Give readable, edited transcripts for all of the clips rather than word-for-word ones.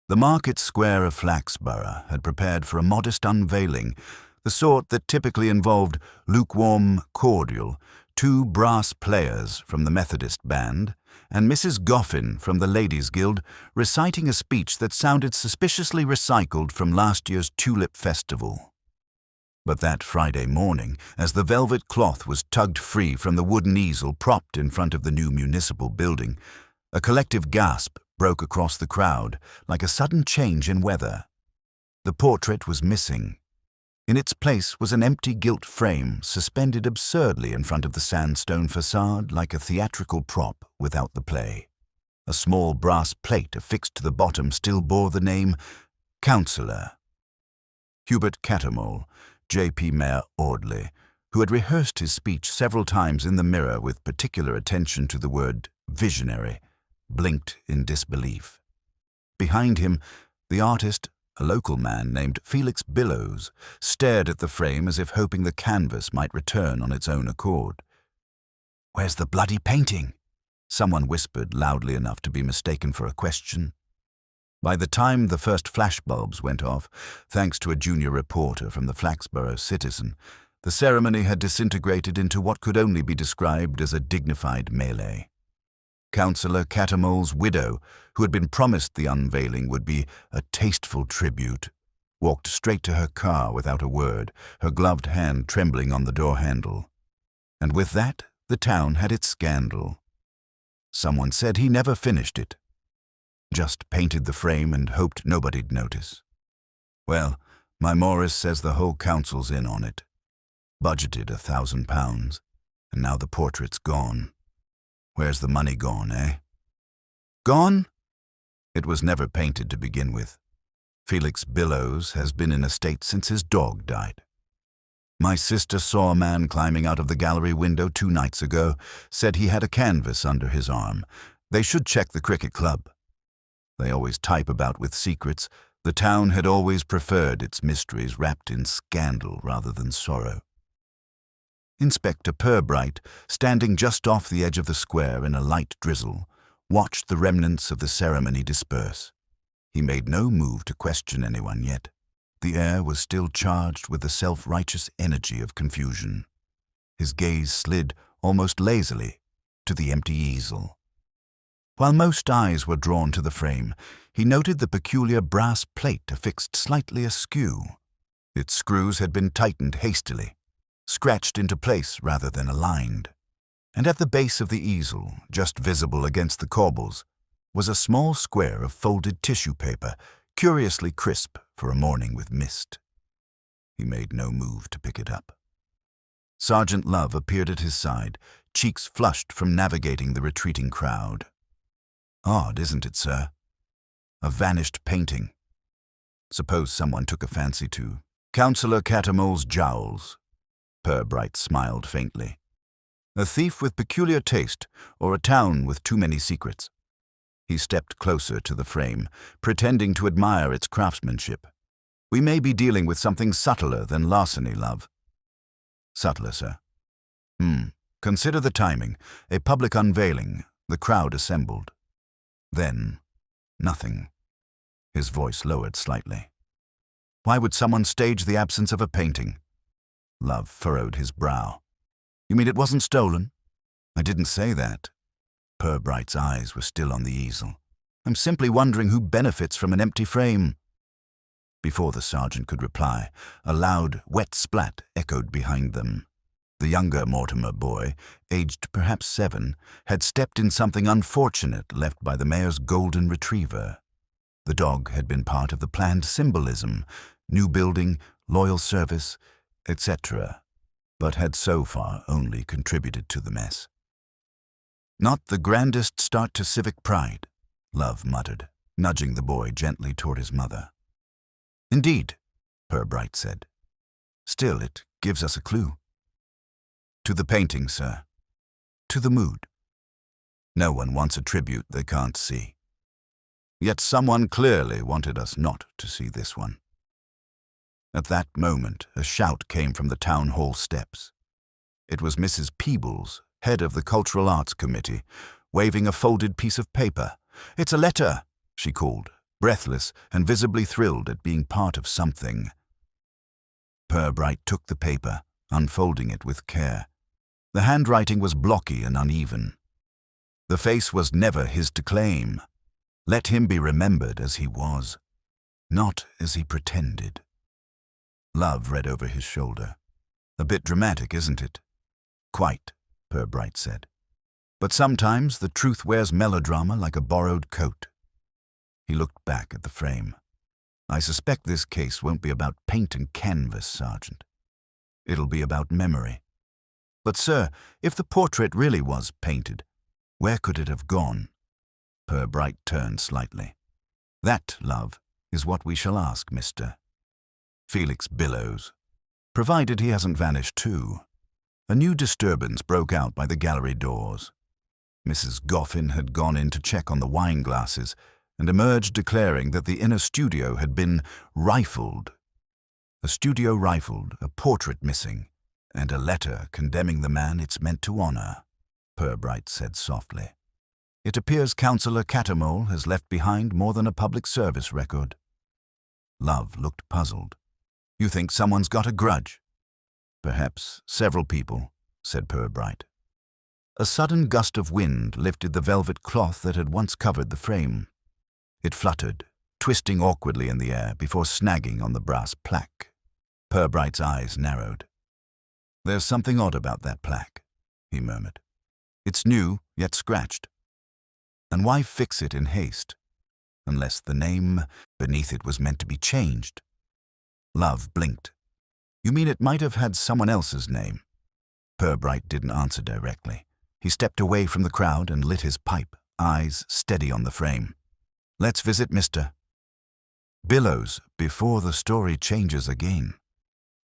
The market square of Flaxborough had prepared for a modest unveiling, the sort that typically involved lukewarm cordial, two brass players from the Methodist band, and Mrs. Goffin from the Ladies' Guild reciting a speech that sounded suspiciously recycled from last year's Tulip Festival. But that Friday morning, as the velvet cloth was tugged free from the wooden easel propped in front of the new municipal building, a collective gasp broke across the crowd like a sudden change in weather. The portrait was missing. In its place was an empty gilt frame suspended absurdly in front of the sandstone facade like a theatrical prop without the play. A small brass plate affixed to the bottom still bore the name Councillor. Hubert Cattermole, J.P. Mayor Audley, who had rehearsed his speech several times in the mirror with particular attention to the word visionary, blinked in disbelief. Behind him, the artist, a local man named Felix Billows, stared at the frame as if hoping the canvas might return on its own accord. "Where's the bloody painting?" someone whispered loudly enough to be mistaken for a question. By the time the first flashbulbs went off, thanks to a junior reporter from the Flaxborough Citizen, the ceremony had disintegrated into what could only be described as a dignified melee. Councillor Cattermole's widow, who had been promised the unveiling would be a tasteful tribute, walked straight to her car without a word, her gloved hand trembling on the door handle. And with that, the town had its scandal. Someone said he never finished it. Just painted the frame and hoped nobody'd notice. Well, my Morris says the whole council's in on it. Budgeted £1,000, and now the portrait's gone. Where's the money gone, eh? Gone? It was never painted to begin with. Felix Billows has been in a state since his dog died. My sister saw a man climbing out of the gallery window 2 nights ago, said he had a canvas under his arm. They should check the cricket club. They always type about with secrets. The town had always preferred its mysteries wrapped in scandal rather than sorrow. Inspector Purbright, standing just off the edge of the square in a light drizzle, watched the remnants of the ceremony disperse. He made no move to question anyone yet. The air was still charged with the self-righteous energy of confusion. His gaze slid, almost lazily, to the empty easel. While most eyes were drawn to the frame, he noted the peculiar brass plate affixed slightly askew. Its screws had been tightened hastily, scratched into place rather than aligned. And at the base of the easel, just visible against the corbels, was a small square of folded tissue paper, curiously crisp for a morning with mist. He made no move to pick it up. Sergeant Love appeared at his side, cheeks flushed from navigating the retreating crowd. Odd, isn't it, sir? A vanished painting. Suppose someone took a fancy to Councillor Cattermole's jowls. Purbright smiled faintly. A thief with peculiar taste, or a town with too many secrets. He stepped closer to the frame, pretending to admire its craftsmanship. We may be dealing with something subtler than larceny, Love. Subtler, sir. Consider the timing. A public unveiling. The crowd assembled. Then, nothing. His voice lowered slightly. Why would someone stage the absence of a painting? Love furrowed his brow. You mean it wasn't stolen? I didn't say that. Purbright's eyes were still on the easel. I'm simply wondering who benefits from an empty frame. Before the sergeant could reply, a loud, wet splat echoed behind them. The younger Mortimer boy, aged perhaps 7, had stepped in something unfortunate left by the mayor's golden retriever. The dog had been part of the planned symbolism, new building, loyal service, etc., but had so far only contributed to the mess. Not the grandest start to civic pride, Love muttered, nudging the boy gently toward his mother. Indeed, Purbright said. Still, it gives us a clue. To the painting, sir. To the mood. No one wants a tribute they can't see. Yet someone clearly wanted us not to see this one. At that moment, a shout came from the town hall steps. It was Mrs. Peebles, head of the Cultural Arts Committee, waving a folded piece of paper. It's a letter, she called, breathless and visibly thrilled at being part of something. Purbright took the paper, unfolding it with care. The handwriting was blocky and uneven. The face was never his to claim. Let him be remembered as he was, not as he pretended. Love read over his shoulder. A bit dramatic, isn't it? Quite, Purbright said. But sometimes the truth wears melodrama like a borrowed coat. He looked back at the frame. I suspect this case won't be about paint and canvas, Sergeant. It'll be about memory. But, sir, if the portrait really was painted, where could it have gone? Purbright turned slightly. That, love, is what we shall ask, Mr. Felix Billows, provided he hasn't vanished too. A new disturbance broke out by the gallery doors. Mrs. Goffin had gone in to check on the wine glasses and emerged declaring that the inner studio had been rifled. A studio rifled, a portrait missing, and a letter condemning the man it's meant to honor, Purbright said softly. It appears Councillor Catamole has left behind more than a public service record. Love looked puzzled. You think someone's got a grudge? Perhaps several people, said Purbright. A sudden gust of wind lifted the velvet cloth that had once covered the frame. It fluttered, twisting awkwardly in the air before snagging on the brass plaque. Purbright's eyes narrowed. There's something odd about that plaque, he murmured. It's new, yet scratched. And why fix it in haste, unless the name beneath it was meant to be changed? Love blinked. You mean it might have had someone else's name? Purbright didn't answer directly. He stepped away from the crowd and lit his pipe, eyes steady on the frame. Let's visit Mr. Billows before the story changes again.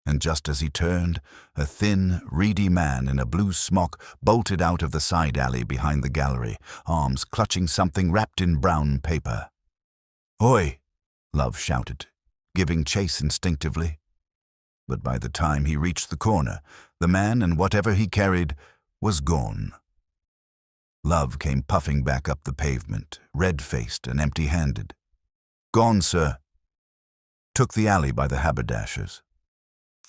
And just as he turned, a thin, reedy man in a blue smock bolted out of the side alley behind the gallery, arms clutching something wrapped in brown paper. Oi! Love shouted, giving chase instinctively. But by the time he reached the corner, the man and whatever he carried was gone. Love came puffing back up the pavement, red-faced and empty-handed. Gone, sir. Took the alley by the haberdashers.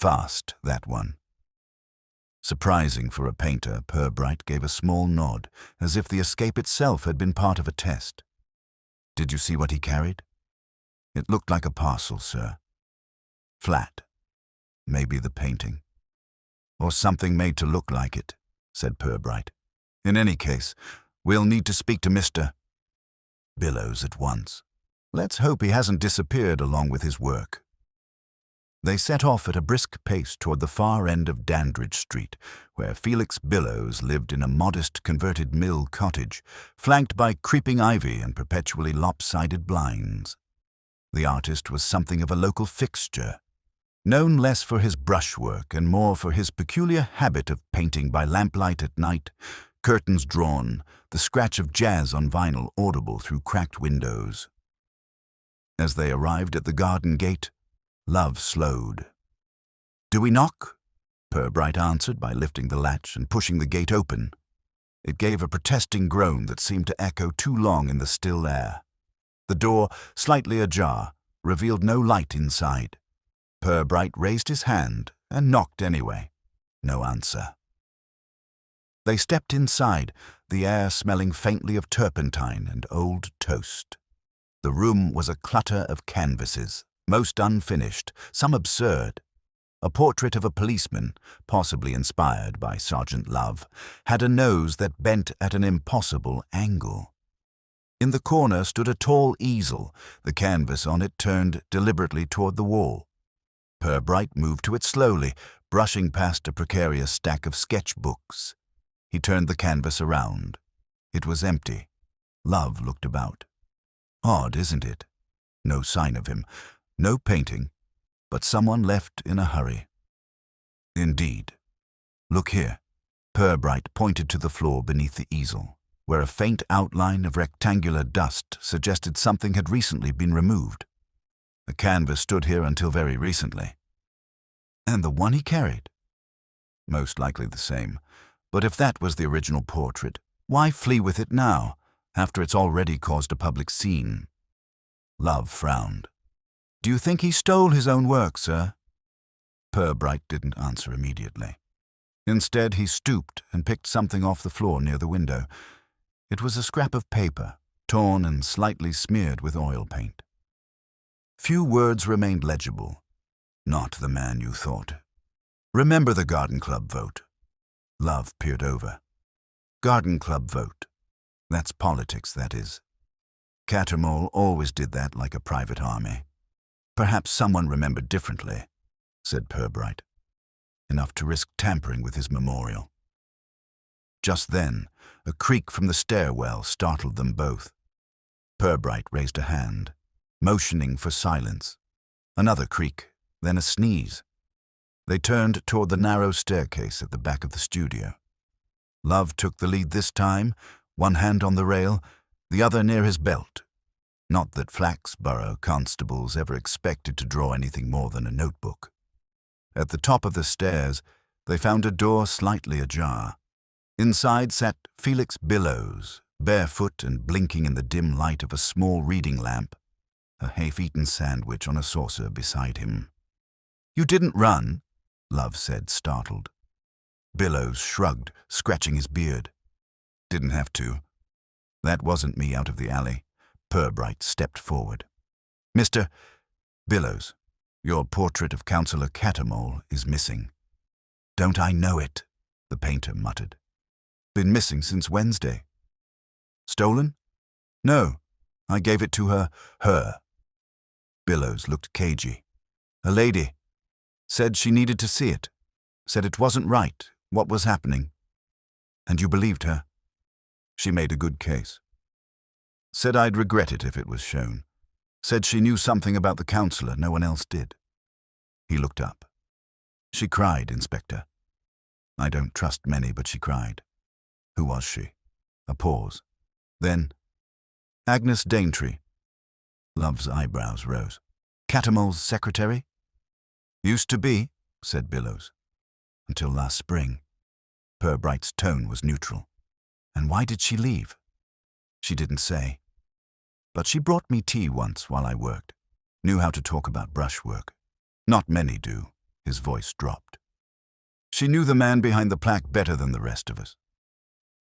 Fast, that one. Surprising for a painter, Purbright gave a small nod, as if the escape itself had been part of a test. Did you see what he carried? It looked like a parcel, sir. Flat. Maybe the painting. Or something made to look like it, said Purbright. In any case, we'll need to speak to Mr. Billows at once. Let's hope he hasn't disappeared along with his work. They set off at a brisk pace toward the far end of Dandridge Street, where Felix Billows lived in a modest converted mill cottage, flanked by creeping ivy and perpetually lopsided blinds. The artist was something of a local fixture, known less for his brushwork and more for his peculiar habit of painting by lamplight at night, curtains drawn, the scratch of jazz on vinyl audible through cracked windows. As they arrived at the garden gate, Love slowed. Do we knock? Purbright answered by lifting the latch and pushing the gate open. It gave a protesting groan that seemed to echo too long in the still air. The door, slightly ajar, revealed no light inside. Purbright raised his hand and knocked anyway. No answer. They stepped inside, the air smelling faintly of turpentine and old toast. The room was a clutter of canvases, most unfinished, some absurd. A portrait of a policeman, possibly inspired by Sergeant Love, had a nose that bent at an impossible angle. In the corner stood a tall easel, the canvas on it turned deliberately toward the wall. Purbright moved to it slowly, brushing past a precarious stack of sketch-books. He turned the canvas around. It was empty. Love looked about. Odd, isn't it? No sign of him. No painting, but someone left in a hurry. Indeed. Look here. Purbright pointed to the floor beneath the easel, where a faint outline of rectangular dust suggested something had recently been removed. The canvas stood here until very recently. And the one he carried? Most likely the same. But if that was the original portrait, why flee with it now, after it's already caused a public scene? Love frowned. "Do you think he stole his own work, sir?" Purbright didn't answer immediately. Instead, he stooped and picked something off the floor near the window. It was a scrap of paper, torn and slightly smeared with oil paint. Few words remained legible. "Not the man you thought. Remember the garden club vote?" Love peered over. "Garden club vote. That's politics, that is. Cattermole always did that like a private army." "Perhaps someone remembered differently," said Purbright. "Enough to risk tampering with his memorial." Just then, a creak from the stairwell startled them both. Purbright raised a hand, motioning for silence. Another creak, then a sneeze. They turned toward the narrow staircase at the back of the studio. Love took the lead this time, one hand on the rail, the other near his belt. Not that Flaxborough constables ever expected to draw anything more than a notebook. At the top of the stairs, they found a door slightly ajar. Inside sat Felix Billows, barefoot and blinking in the dim light of a small reading lamp, a half-eaten sandwich on a saucer beside him. "You didn't run," Love said, startled. Billows shrugged, scratching his beard. "Didn't have to. That wasn't me out of the alley." Purbright stepped forward. "Mr. Billows, your portrait of Councillor Cattermole is missing." "Don't I know it?" the painter muttered. "Been missing since Wednesday." "Stolen?" "No, I gave it to her. Billows looked cagey. "A lady. Said she needed to see it. Said it wasn't right, what was happening." "And you believed her?" "She made a good case. Said I'd regret it if it was shown. Said she knew something about the councillor no one else did." He looked up. "She cried, Inspector. I don't trust many, but she cried." "Who was she?" A pause. Then, "Agnes Daintree." Love's eyebrows rose. "Cattermole's secretary?" "Used to be," said Billows. "Until last spring." Purbright's tone was neutral. "And why did she leave?" "She didn't say. But she brought me tea once while I worked. Knew how to talk about brushwork. Not many do." His voice dropped. "She knew the man behind the plaque better than the rest of us.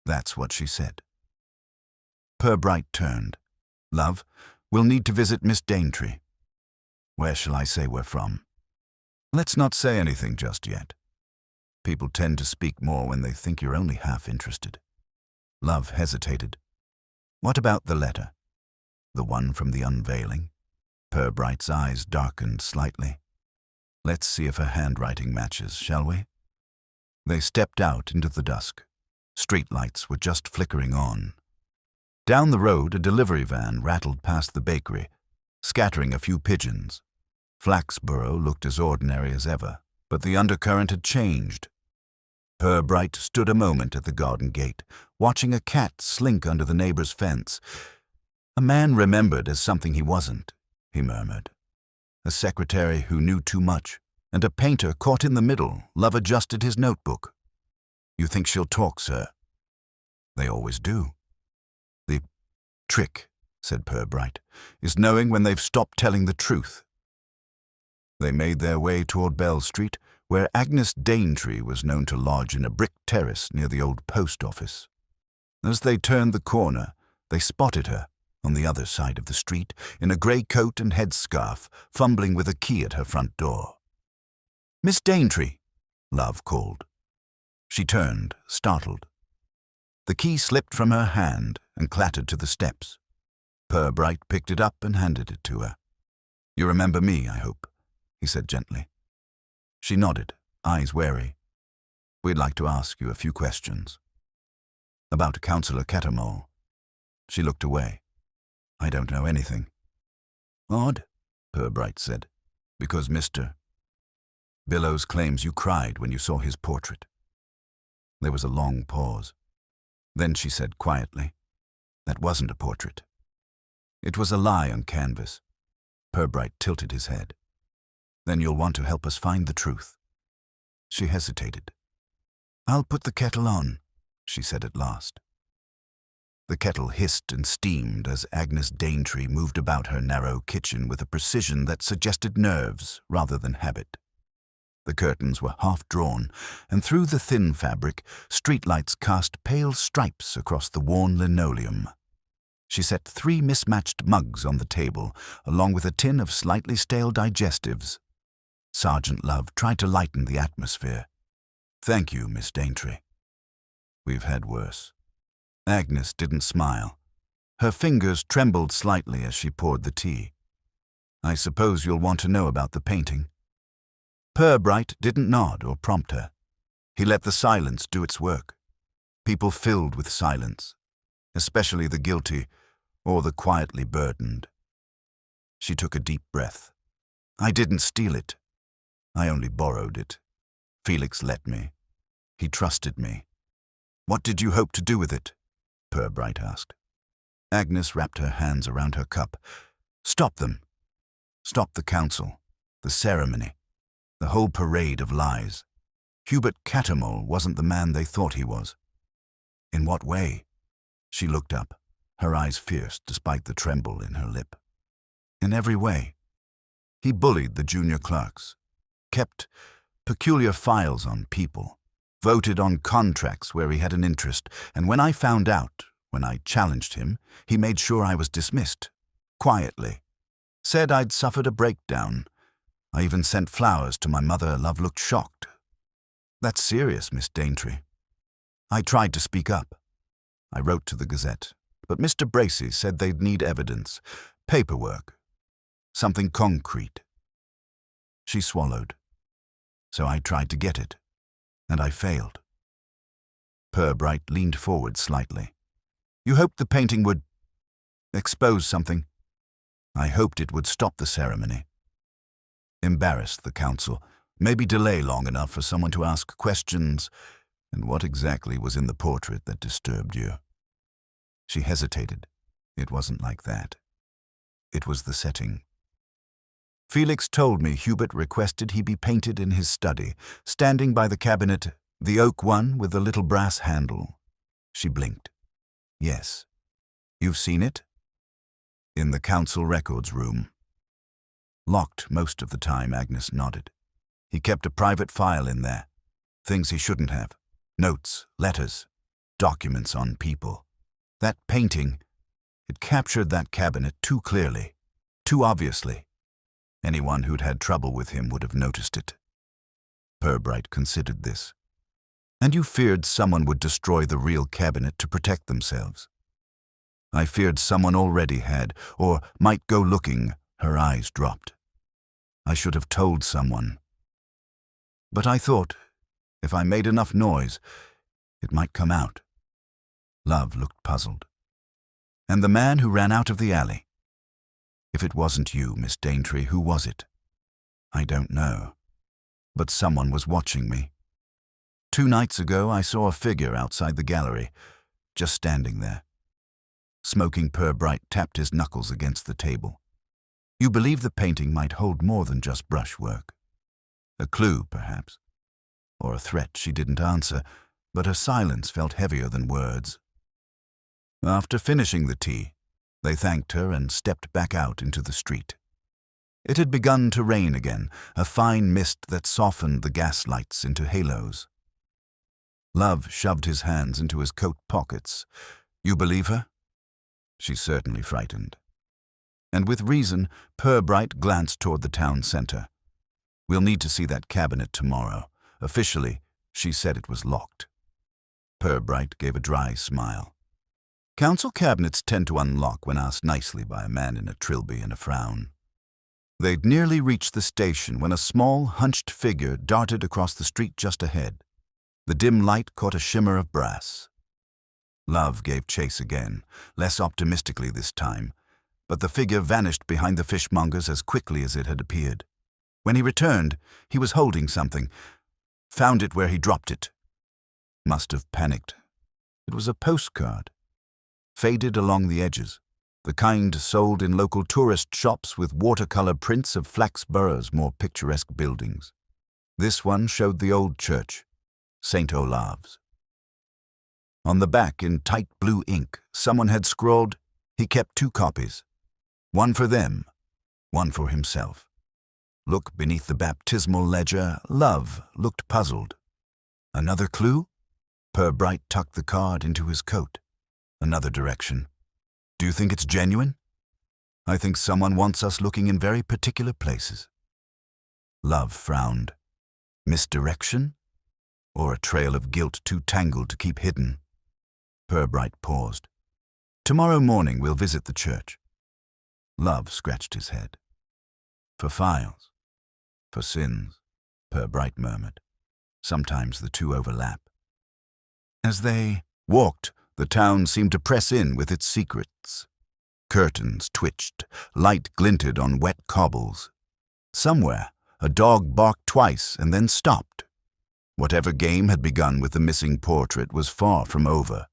That's what she said." Purbright turned. "Love, we'll need to visit Miss Daintree. Where shall I say we're from?" "Let's not say anything just yet. People tend to speak more when they think you're only half interested." Love hesitated. "What about the letter? The one from the unveiling?" Purbright's eyes darkened slightly. "Let's see if her handwriting matches, shall we?" They stepped out into the dusk. Streetlights were just flickering on. Down the road, a delivery van rattled past the bakery, scattering a few pigeons. Flaxborough looked as ordinary as ever, but the undercurrent had changed. Purbright stood a moment at the garden gate, watching a cat slink under the neighbor's fence. "A man remembered as something he wasn't," he murmured. "A secretary who knew too much, and a painter caught in the middle." Love adjusted his notebook. "You think she'll talk, sir?" "They always do." "The trick," said Purbright, "is knowing when they've stopped telling the truth." They made their way toward Bell Street, where Agnes Daintree was known to lodge in a brick terrace near the old post office. As they turned the corner, they spotted her, on the other side of the street, in a grey coat and headscarf, fumbling with a key at her front door. "Miss Daintree," Love called. She turned, startled. The key slipped from her hand and clattered to the steps. Purbright picked it up and handed it to her. "You remember me, I hope," he said gently. She nodded, eyes wary. "We'd like to ask you a few questions." "About Councillor Cattermole." She looked away. "I don't know anything." "Odd," Purbright said, "because Mr. Billows claims you cried when you saw his portrait." There was a long pause. Then she said quietly, "That wasn't a portrait. It was a lie on canvas." Purbright tilted his head. "Then you'll want to help us find the truth." She hesitated. "I'll put the kettle on," she said at last. The kettle hissed and steamed as Agnes Daintree moved about her narrow kitchen with a precision that suggested nerves rather than habit. The curtains were half-drawn, and through the thin fabric, streetlights cast pale stripes across the worn linoleum. She set 3 mismatched mugs on the table, along with a tin of slightly stale digestives. Sergeant Love tried to lighten the atmosphere. "Thank you, Miss Daintree. We've had worse." Agnes didn't smile. Her fingers trembled slightly as she poured the tea. "I suppose you'll want to know about the painting." Purbright didn't nod or prompt her. He let the silence do its work. People filled with silence, especially the guilty or the quietly burdened. She took a deep breath. "I didn't steal it. I only borrowed it. Felix let me. He trusted me." "What did you hope to do with it?" Purbright asked. Agnes wrapped her hands around her cup. "Stop them. Stop the council, the ceremony, the whole parade of lies. Hubert Cattermole wasn't the man they thought he was." "In what way?" She looked up, her eyes fierce despite the tremble in her lip. "In every way. He bullied the junior clerks, kept peculiar files on people, voted on contracts where he had an interest, and when I found out, when I challenged him, he made sure I was dismissed, quietly. Said I'd suffered a breakdown. I even sent flowers to my mother. Love looked shocked. That's serious, Miss Daintree. I tried to speak up. I wrote to the Gazette, but Mr. Bracey said they'd need evidence, paperwork, something concrete." She swallowed. "So I tried to get it, and I failed." Purbright leaned forward slightly. "You hoped the painting would expose something?" "I hoped it would stop the ceremony. Embarrass the council, maybe delay long enough for someone to ask questions. And what exactly was in the portrait that disturbed you?" She hesitated. It wasn't like that. It was the setting. "Felix told me Hubert requested he be painted in his study, standing by the cabinet, the oak one with the little brass handle." She blinked. "Yes. You've seen it?" "In the council records room." "Locked most of the time," Agnes nodded. "He kept a private file in there. Things he shouldn't have. Notes, letters, documents on people. That painting, it captured that cabinet too clearly, too obviously. Anyone who'd had trouble with him would have noticed it." Purbright considered this. "And you feared someone would destroy the real cabinet to protect themselves." "I feared someone already had, or might go looking." Her eyes dropped. "I should have told someone. But I thought, if I made enough noise, it might come out." Love looked puzzled. "And the man who ran out of the alley? If it wasn't you, Miss Daintree, who was it?" "I don't know. But someone was watching me. 2 nights ago I saw a figure outside the gallery, just standing there." Smoking Purbright tapped his knuckles against the table. "You believe the painting might hold more than just brushwork? A clue, perhaps? Or a threat?" She didn't answer, but her silence felt heavier than words. After finishing the tea, they thanked her and stepped back out into the street. It had begun to rain again, a fine mist that softened the gas lights into halos. Love shoved his hands into his coat pockets. "You believe her?" "She's certainly frightened." And with reason, Purbright glanced toward the town center. "We'll need to see that cabinet tomorrow. Officially, she said it was locked." Purbright gave a dry smile. Council cabinets tend to unlock when asked nicely by a man in a trilby and a frown. They'd nearly reached the station when a small, hunched figure darted across the street just ahead. The dim light caught a shimmer of brass. Love gave chase again, less optimistically this time, but the figure vanished behind the fishmongers as quickly as it had appeared. When he returned, he was holding something. Found it where he dropped it. Must have panicked. It was a postcard. Faded along the edges, the kind sold in local tourist shops with watercolor prints of Flaxborough's more picturesque buildings. This one showed the old church, St. Olave's. On the back, in tight blue ink, someone had scrawled, he kept 2 copies. One for them, one for himself. Look beneath the baptismal ledger. Love looked puzzled. Another clue? Purbright tucked the card into his coat. Another direction. Do you think it's genuine? I think someone wants us looking in very particular places. Love frowned. Misdirection? Or a trail of guilt too tangled to keep hidden? Purbright paused. Tomorrow morning we'll visit the church. Love scratched his head. For files. For sins, Purbright murmured. Sometimes the two overlap. As they walked, the town seemed to press in with its secrets. Curtains twitched, light glinted on wet cobbles. Somewhere, a dog barked twice and then stopped. Whatever game had begun with the missing portrait was far from over,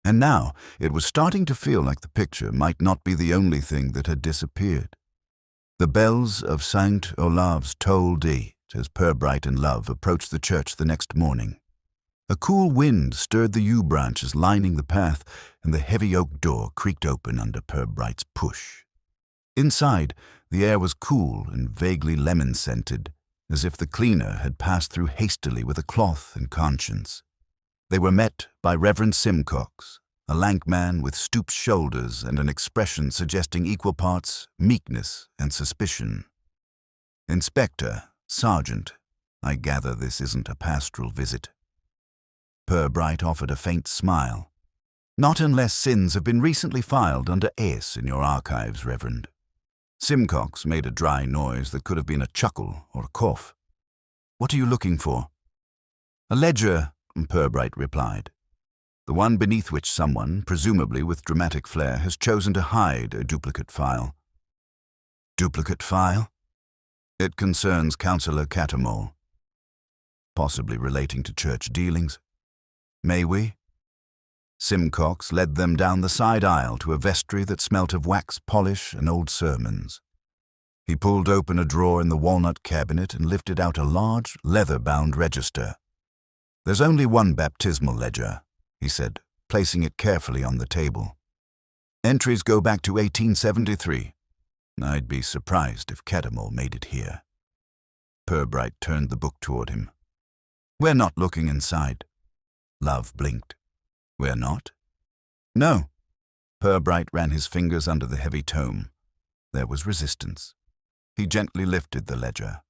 and now it was starting to feel like the picture might not be the only thing that had disappeared. The bells of St. Olave's tolled 8 as Purbright and Love approached the church the next morning. A cool wind stirred the yew branches lining the path, and the heavy oak door creaked open under Purbright's push. Inside, the air was cool and vaguely lemon-scented, as if the cleaner had passed through hastily with a cloth and conscience. They were met by Reverend Simcox, a lank man with stooped shoulders and an expression suggesting equal parts meekness and suspicion. Inspector, Sergeant, I gather this isn't a pastoral visit. Purbright offered a faint smile. Not unless sins have been recently filed under ACE in your archives, Reverend. Simcox made a dry noise that could have been a chuckle or a cough. What are you looking for? A ledger, Purbright replied. The one beneath which someone, presumably with dramatic flair, has chosen to hide a duplicate file. Duplicate file? It concerns Councillor Cattermole. Possibly relating to church dealings. May we? Simcox led them down the side aisle to a vestry that smelt of wax polish and old sermons. He pulled open a drawer in the walnut cabinet and lifted out a large, leather-bound register. There's only one baptismal ledger, he said, placing it carefully on the table. Entries go back to 1873. I'd be surprised if Cattermole made it here. Purbright turned the book toward him. We're not looking inside. Love blinked. We're not? No. Purbright ran his fingers under the heavy tome. There was resistance. He gently lifted the ledger.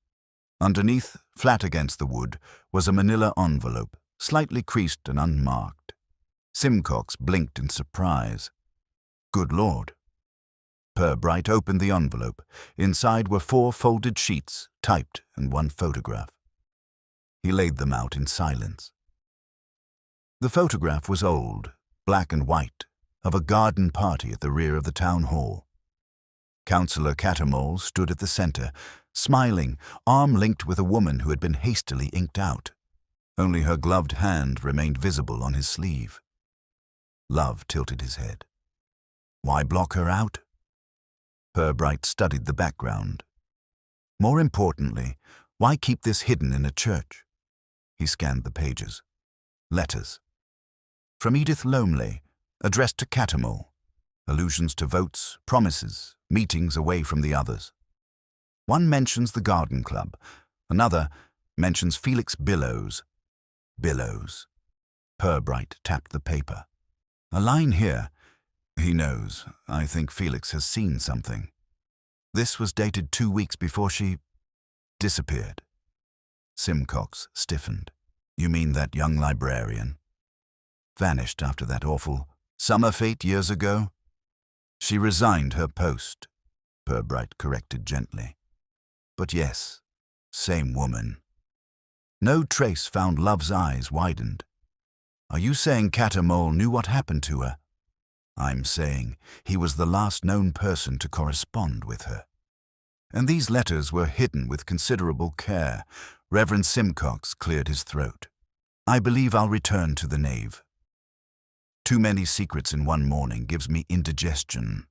Underneath, flat against the wood, was a manila envelope, slightly creased and unmarked. Simcox blinked in surprise. Good Lord. Purbright opened the envelope. Inside were 4 folded sheets, typed, and 1 photograph. He laid them out in silence. The photograph was old, black and white, of a garden party at the rear of the town hall. Councillor Cattermole stood at the center, smiling, arm linked with a woman who had been hastily inked out. Only her gloved hand remained visible on his sleeve. Love tilted his head. Why block her out? Purbright studied the background. More importantly, why keep this hidden in a church? He scanned the pages. Letters. From Edith Lomley, addressed to Cattermole. Allusions to votes, promises, meetings away from the others. One mentions the garden club. Another mentions Felix Billows. Billows. Purbright tapped the paper. A line here. He knows. I think Felix has seen something. This was dated 2 weeks before she disappeared. Simcox stiffened. You mean that young librarian? Vanished after that awful summer fete years ago? She resigned her post, Purbright corrected gently. But yes, same woman. No trace found. Love's eyes widened. Are you saying Cattermole knew what happened to her? I'm saying he was the last known person to correspond with her. And these letters were hidden with considerable care. Reverend Simcox cleared his throat. I believe I'll return to the nave. Too many secrets in one morning gives me indigestion.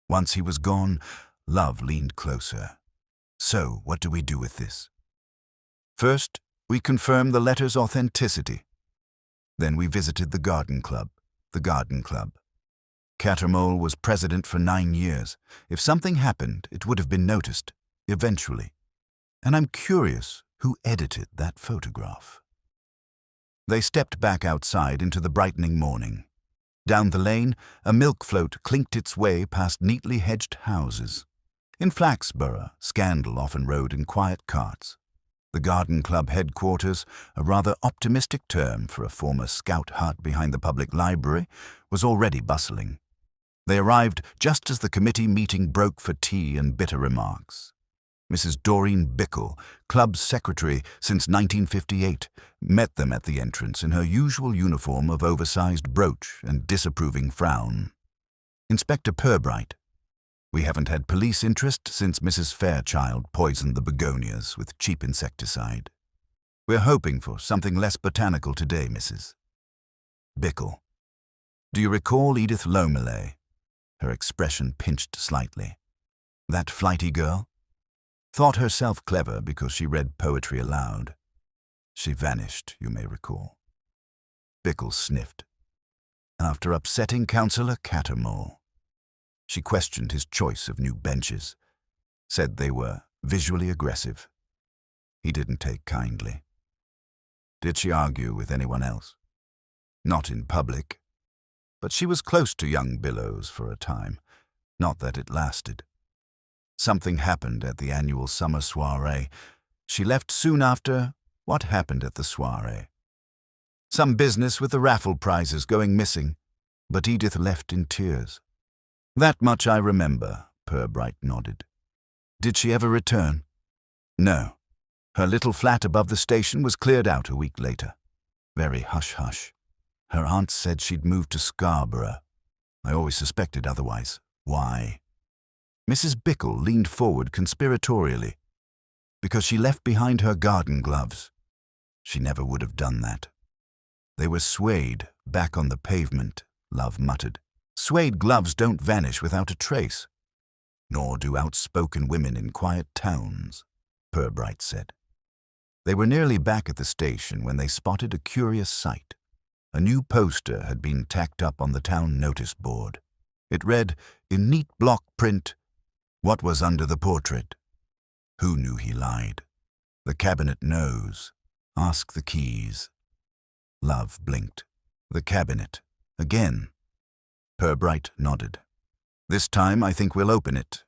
Once he was gone, Love leaned closer. So, what do we do with this? First, we confirm the letter's authenticity. Then we visited the garden club, the garden club. Cattermole was president for 9 years. If something happened, it would have been noticed, eventually. And I'm curious who edited that photograph. They stepped back outside into the brightening morning. Down the lane, a milk float clinked its way past neatly hedged houses. In Flaxborough, scandal often rode in quiet carts. The garden club headquarters, a rather optimistic term for a former scout hut behind the public library, was already bustling. They arrived just as the committee meeting broke for tea and bitter remarks. Mrs. Doreen Bickle, club secretary since 1958, met them at the entrance in her usual uniform of oversized brooch and disapproving frown. Inspector Purbright. We haven't had police interest since Mrs. Fairchild poisoned the begonias with cheap insecticide. We're hoping for something less botanical today, Mrs. Bickle. Do you recall Edith Lomelley? Her expression pinched slightly. That flighty girl? Thought herself clever because she read poetry aloud. She vanished, you may recall. Bickle sniffed. After upsetting Councillor Cattermole. She questioned his choice of new benches, said they were visually aggressive. He didn't take kindly. Did she argue with anyone else? Not in public, but she was close to young Billows for a time, not that it lasted. Something happened at the annual summer soiree. She left soon after. What happened at the soiree? Some business with the raffle prizes going missing, but Edith left in tears. That much I remember, Purbright nodded. Did she ever return? No. Her little flat above the station was cleared out a week later. Very hush-hush. Her aunt said she'd moved to Scarborough. I always suspected otherwise. Why? Mrs. Bickle leaned forward conspiratorially. Because she left behind her garden gloves. She never would have done that. They were suede, back on the pavement, Love muttered. Suede gloves don't vanish without a trace. Nor do outspoken women in quiet towns, Purbright said. They were nearly back at the station when they spotted a curious sight. A new poster had been tacked up on the town notice board. It read, in neat block print, what was under the portrait? Who knew he lied? The cabinet knows. Ask the keys. Love blinked. The cabinet. Again. Purbright nodded. This time I think we'll open it.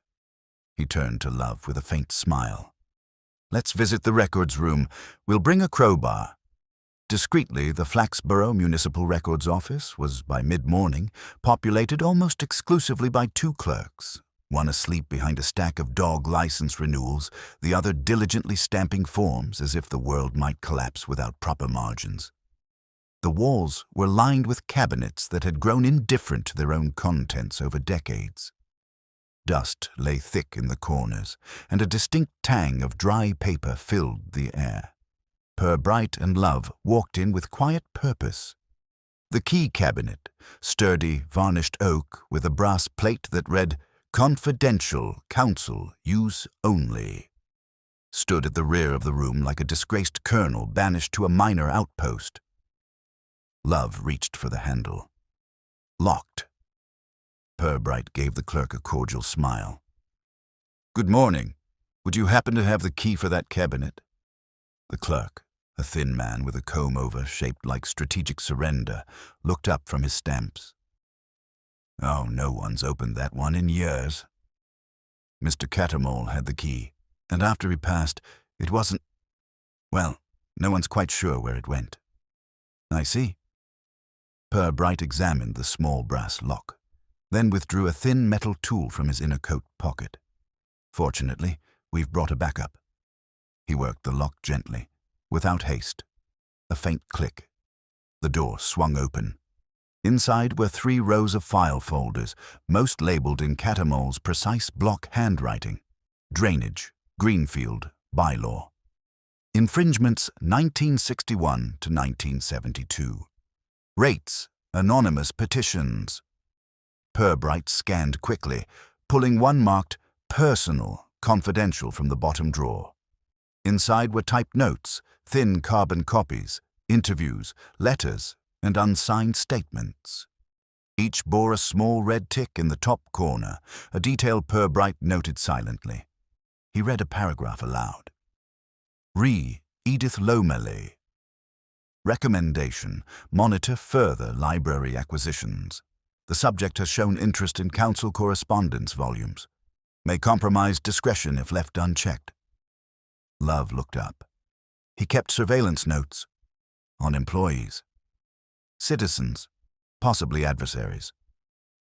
He turned to Love with a faint smile. Let's visit the records room. We'll bring a crowbar. Discreetly, the Flaxborough Municipal Records Office was, by mid-morning, populated almost exclusively by 2 clerks, one asleep behind a stack of dog license renewals, the other diligently stamping forms as if the world might collapse without proper margins. The walls were lined with cabinets that had grown indifferent to their own contents over decades. Dust lay thick in the corners, and a distinct tang of dry paper filled the air. Purbright and Love walked in with quiet purpose. The key cabinet, sturdy, varnished oak with a brass plate that read, Confidential, Council, Use Only, stood at the rear of the room like a disgraced colonel banished to a minor outpost. Love reached for the handle. Locked. Purbright gave the clerk a cordial smile. Good morning. Would you happen to have the key for that cabinet? The clerk, a thin man with a comb-over shaped like strategic surrender, looked up from his stamps. Oh, no one's opened that one in years. Mr. Cattermole had the key, and after he passed, it wasn't... Well, no one's quite sure where it went. I see. Purbright examined the small brass lock, then withdrew a thin metal tool from his inner coat pocket. Fortunately, we've brought a backup. He worked the lock gently, without haste. A faint click. The door swung open. Inside were 3 rows of file folders, most labeled in Cattermole's precise block handwriting. Drainage, Greenfield, bylaw. Infringements 1961 to 1972. Rates, anonymous petitions. Purbright scanned quickly, pulling one marked Personal, Confidential from the bottom drawer. Inside were typed notes, thin carbon copies, interviews, letters, and unsigned statements. Each bore a small red tick in the top corner, a detail Purbright noted silently. He read a paragraph aloud. Re. Edith Lomeley. Recommendation: monitor further library acquisitions. The subject has shown interest in council correspondence volumes. May compromise discretion if left unchecked. Love looked up. He kept surveillance notes on employees, citizens, possibly adversaries,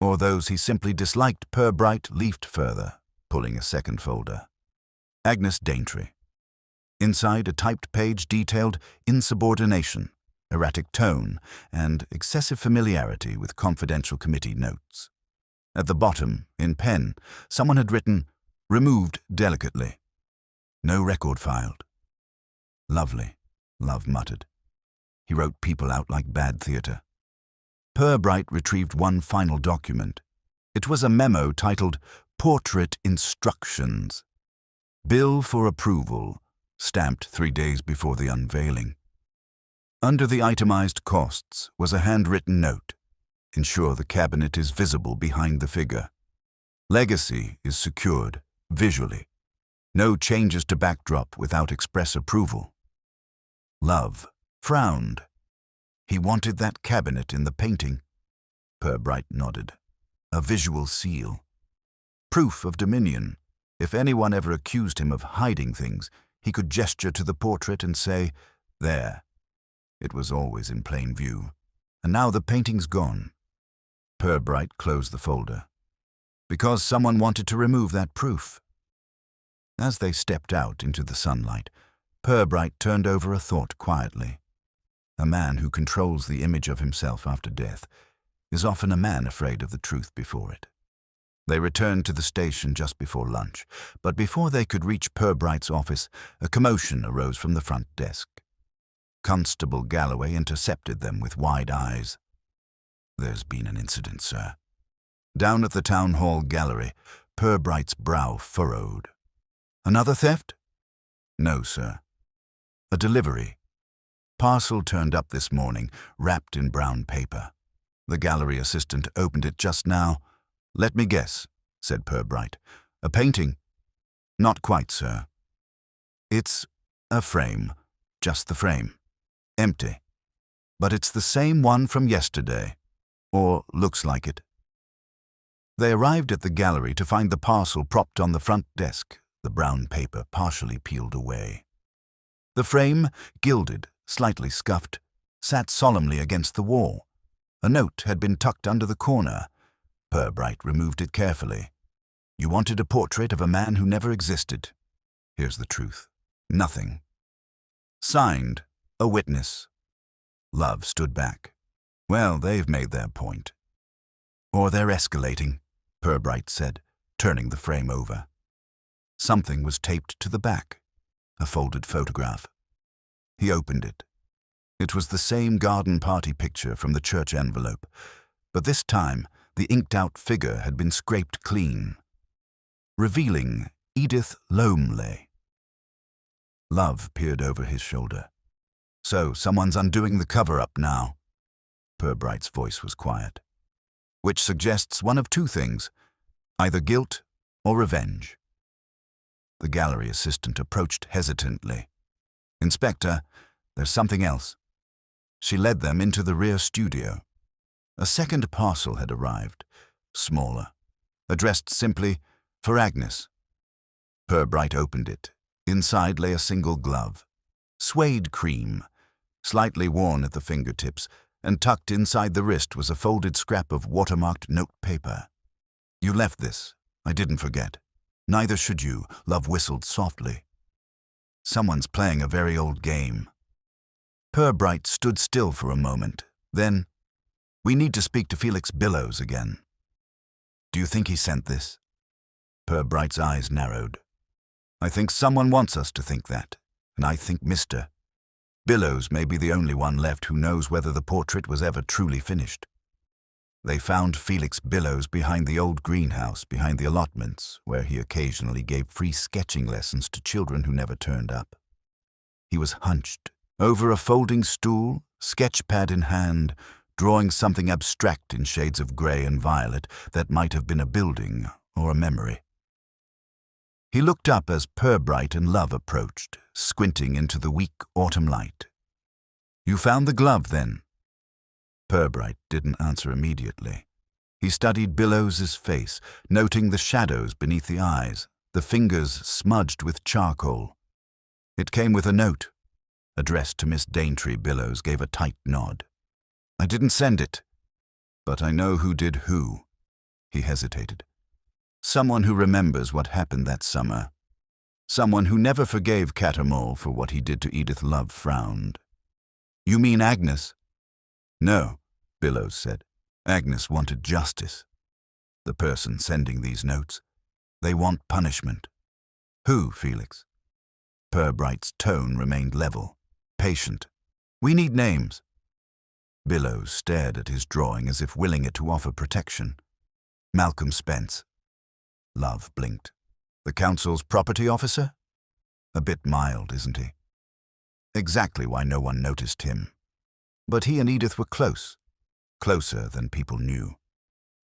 or those he simply disliked. Purbright leafed further, pulling a second folder. Agnes Daintree. Inside, a typed page detailed insubordination, erratic tone, and excessive familiarity with confidential committee notes. At the bottom, in pen, someone had written, "Removed delicately. No record filed." Lovely, Love muttered. He wrote people out like bad theatre. Purbright retrieved one final document. It was a memo titled Portrait Instructions. Bill for approval, stamped 3 days before the unveiling. Under the itemized costs was a handwritten note. Ensure the cabinet is visible behind the figure. Legacy is secured, visually. No changes to backdrop without express approval. Love frowned. He wanted that cabinet in the painting. Purbright nodded. A visual seal. Proof of dominion. If anyone ever accused him of hiding things, he could gesture to the portrait and say, "There." It was always in plain view. And now the painting's gone. Purbright closed the folder. Because someone wanted to remove that proof. As they stepped out into the sunlight, Purbright turned over a thought quietly. A man who controls the image of himself after death is often a man afraid of the truth before it. They returned to the station just before lunch, but before they could reach Purbright's office, a commotion arose from the front desk. Constable Galloway intercepted them with wide eyes. "There's been an incident, sir." Down at the town hall gallery, Purbright's brow furrowed. "Another theft?" "No, sir. A delivery. Parcel turned up this morning, wrapped in brown paper. The gallery assistant opened it just now. "Let me guess," said Purbright. "A painting?" "Not quite, sir. It's a frame, just the frame. Empty. But it's the same one from yesterday. Or looks like it." They arrived at the gallery to find the parcel propped on the front desk, the brown paper partially peeled away. The frame, gilded, slightly scuffed, sat solemnly against the wall. A note had been tucked under the corner. Purbright removed it carefully. "You wanted a portrait of a man who never existed. Here's the truth. Nothing. Signed, a witness." Love stood back. "Well, they've made their point." "Or they're escalating," Purbright said, turning the frame over. Something was taped to the back, a folded photograph. He opened it. It was the same garden party picture from the church envelope, but this time the inked-out figure had been scraped clean, revealing Edith Lomeley. Love peered over his shoulder. "So, someone's undoing the cover-up now." Purbright's voice was quiet. "Which suggests one of two things, either guilt or revenge." The gallery assistant approached hesitantly. "Inspector, there's something else." She led them into the rear studio. A second parcel had arrived, smaller, addressed simply, "For Agnes." Purbright opened it. Inside lay a single glove. Suede cream, slightly worn at the fingertips, and tucked inside the wrist was a folded scrap of watermarked note paper. "You left this. I didn't forget." "Neither should you," Love whistled softly. "Someone's playing a very old game." Purbright stood still for a moment. Then, "We need to speak to Felix Billows again." "Do you think he sent this?" Purbright's eyes narrowed. "I think someone wants us to think that, and I think Mr. Billows may be the only one left who knows whether the portrait was ever truly finished." They found Felix Billows behind the old greenhouse, behind the allotments, where he occasionally gave free sketching lessons to children who never turned up. He was hunched over a folding stool, sketch pad in hand, drawing something abstract in shades of grey and violet that might have been a building or a memory. He looked up as Purbright and Love approached, squinting into the weak autumn light. "You found the glove, then?" Purbright didn't answer immediately. He studied Billows's face, noting the shadows beneath the eyes, the fingers smudged with charcoal. "It came with a note." Addressed to Miss Daintree, Billows gave a tight nod. "I didn't send it, but I know who did who." He hesitated. "Someone who remembers what happened that summer. Someone who never forgave Cattermole for what he did to Edith. Love frowned. "You mean Agnes?" "No," Billows said. "Agnes wanted justice. The person sending these notes. They want punishment." "Who, Felix?" Purbright's tone remained level, patient. "We need names." Billows stared at his drawing as if willing it to offer protection. "Malcolm Spence." Love blinked. "The council's property officer? A bit mild, isn't he?" Exactly why no one noticed him. But he and Edith were close. Closer than people knew.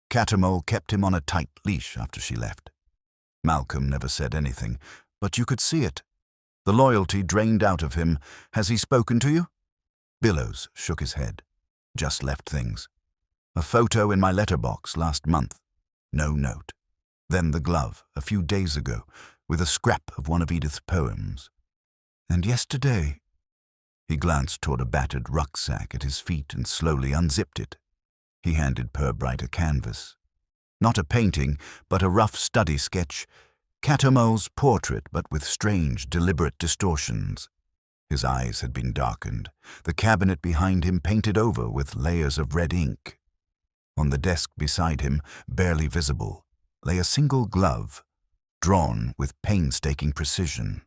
Cattermole kept him on a tight leash after she left. Malcolm never said anything, but you could see it. The loyalty drained out of him. "Has he spoken to you?" Billows shook his head. "Just left things. A photo in my letterbox last month. No note. Then the glove, a few days ago, with a scrap of one of Edith's poems. And yesterday—" He glanced toward a battered rucksack at his feet and slowly unzipped it. He handed Purbright a canvas. Not a painting, but a rough study sketch. Cattermole's portrait, but with strange, deliberate distortions. His eyes had been darkened, the cabinet behind him painted over with layers of red ink. On the desk beside him, barely visible, lay a single glove, drawn with painstaking precision.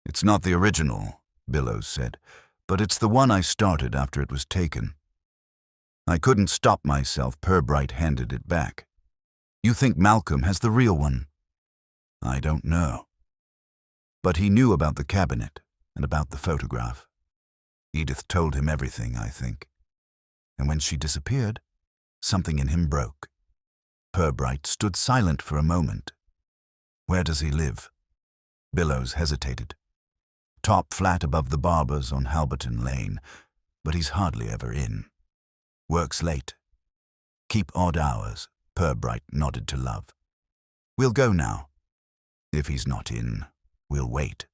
"It's not the original," Billows said, "but it's the one I started after it was taken." "I couldn't stop myself." Purbright handed it back. "You think Malcolm has the real one?" "I don't know." But he knew about the cabinet and about the photograph. Edith told him everything, I think. And when she disappeared, something in him broke. Purbright stood silent for a moment. "Where does he live?" Billows hesitated. "Top flat above the Barbers on Halberton Lane, but he's hardly ever in. Works late. Keep odd hours." Purbright nodded to Love. "We'll go now. If he's not in, we'll wait."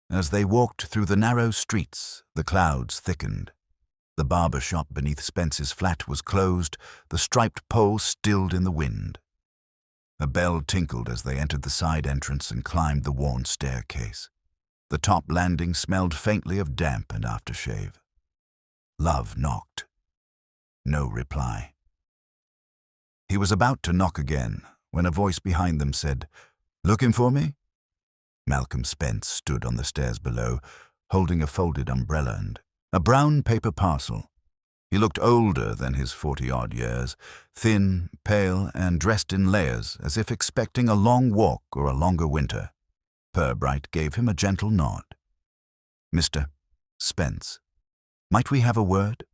As they walked through the narrow streets, the clouds thickened. The barber shop beneath Spence's flat was closed, the striped pole stilled in the wind. A bell tinkled as they entered the side entrance and climbed the worn staircase. The top landing smelled faintly of damp and aftershave. Love knocked. No reply. He was about to knock again when a voice behind them said, "Looking for me?" Malcolm Spence stood on the stairs below, holding a folded umbrella and a brown paper parcel. He looked older than his 40-odd years, thin, pale, and dressed in layers, as if expecting a long walk or a longer winter. Purbright gave him a gentle nod. "Mr. Spence, might we have a word?"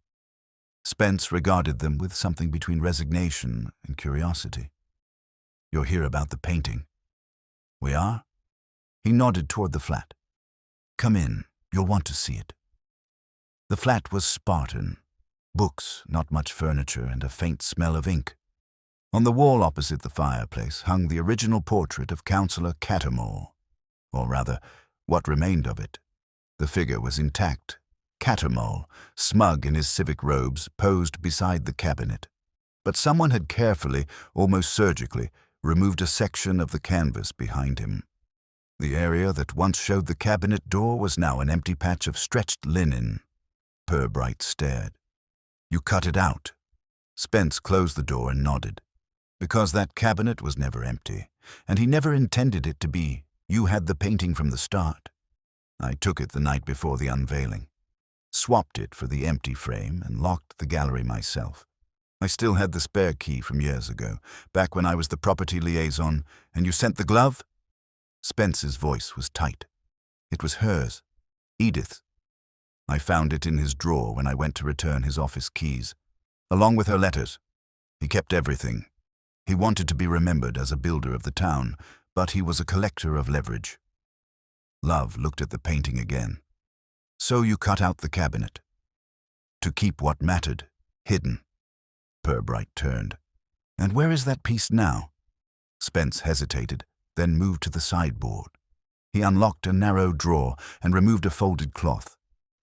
Spence regarded them with something between resignation and curiosity. "You're here about the painting." "We are?" He nodded toward the flat. "Come in, you'll want to see it." The flat was Spartan. Books, not much furniture, and a faint smell of ink. On the wall opposite the fireplace hung the original portrait of Councillor Cattermole, or rather, what remained of it. The figure was intact. Cattermole, smug in his civic robes, posed beside the cabinet. But someone had carefully, almost surgically, removed a section of the canvas behind him. The area that once showed the cabinet door was now an empty patch of stretched linen. Purbright stared. "You cut it out." Spence closed the door and nodded. "Because that cabinet was never empty, and he never intended it to be. You had the painting from the start. I took it the night before the unveiling. Swapped it for the empty frame and locked the gallery myself. I still had the spare key from years ago, back when I was the property liaison, and you sent the glove?" Spence's voice was tight. It was hers. Edith's. I found it in his drawer when I went to return his office keys, along with her letters. He kept everything. He wanted to be remembered as a builder of the town, but he was a collector of leverage. Love looked at the painting again. So you cut out the cabinet. To keep what mattered, hidden. Purbright turned. And where is that piece now? Spence hesitated, then moved to the sideboard. He unlocked a narrow drawer and removed a folded cloth.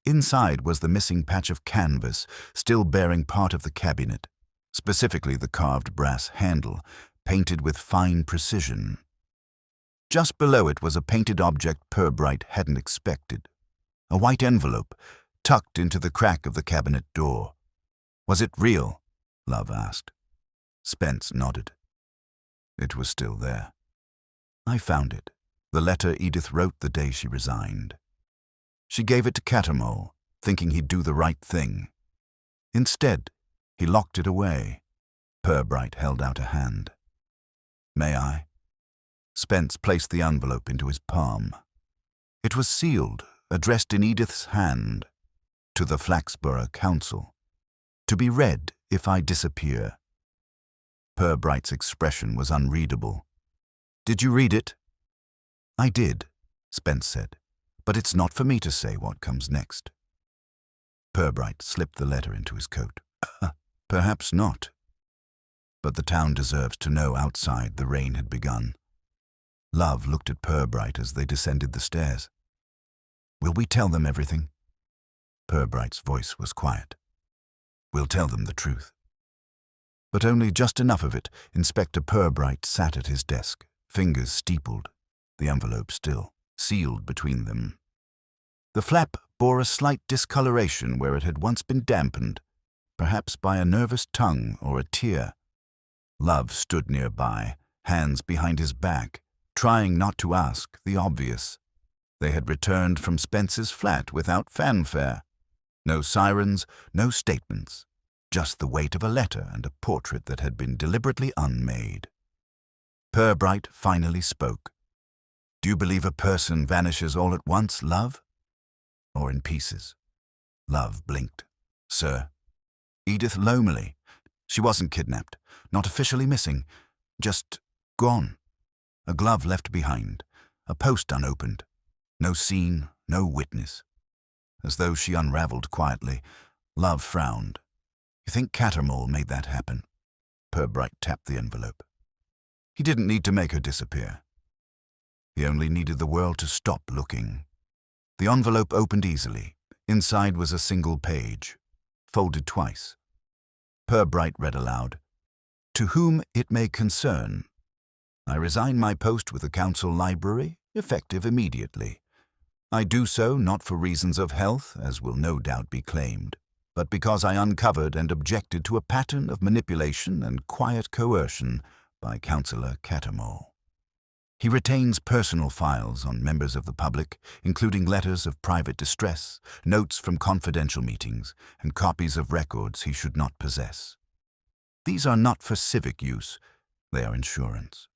Inside was the missing patch of canvas, still bearing part of the cabinet, specifically the carved brass handle, painted with fine precision. Just below it was a painted object Purbright hadn't expected. A white envelope, tucked into the crack of the cabinet door. Was it real? Love asked. Spence nodded. It was still there. I found it. The letter Edith wrote the day she resigned. She gave it to Cattermole, thinking he'd do the right thing. Instead, he locked it away. Purbright held out a hand. May I? Spence placed the envelope into his palm. It was sealed, addressed in Edith's hand, to the Flaxborough Council. To be read if I disappear. Purbright's expression was unreadable. Did you read it? I did, Spence said, but it's not for me to say what comes next. Purbright slipped the letter into his coat. Perhaps not. But the town deserves to know outside the rain had begun. Love looked at Purbright as they descended the stairs. Will we tell them everything? Purbright's voice was quiet. We'll tell them the truth. But only just enough of it. Inspector Purbright sat at his desk, fingers steepled, the envelope still, sealed between them. The flap bore a slight discoloration where it had once been dampened, perhaps by a nervous tongue or a tear. Love stood nearby, hands behind his back, trying not to ask the obvious. They had returned from Spence's flat without fanfare. No sirens, no statements, just the weight of a letter and a portrait that had been deliberately unmade. Purbright finally spoke. Do you believe a person vanishes all at once, Love? Or in pieces? Love blinked. Sir, Edith Lomley. She wasn't kidnapped, not officially missing, just gone. A glove left behind, a post unopened. No scene, no witness. As though she unraveled quietly, Love frowned. You think Cattermole made that happen? Purbright tapped the envelope. He didn't need to make her disappear. He only needed the world to stop looking. The envelope opened easily. Inside was a single page, folded twice. Purbright read aloud. To whom it may concern. I resign my post with the council library, effective immediately. I do so not for reasons of health, as will no doubt be claimed, but because I uncovered and objected to a pattern of manipulation and quiet coercion by Councillor Cattermole. He retains personal files on members of the public, including letters of private distress, notes from confidential meetings, and copies of records he should not possess. These are not for civic use, they are insurance.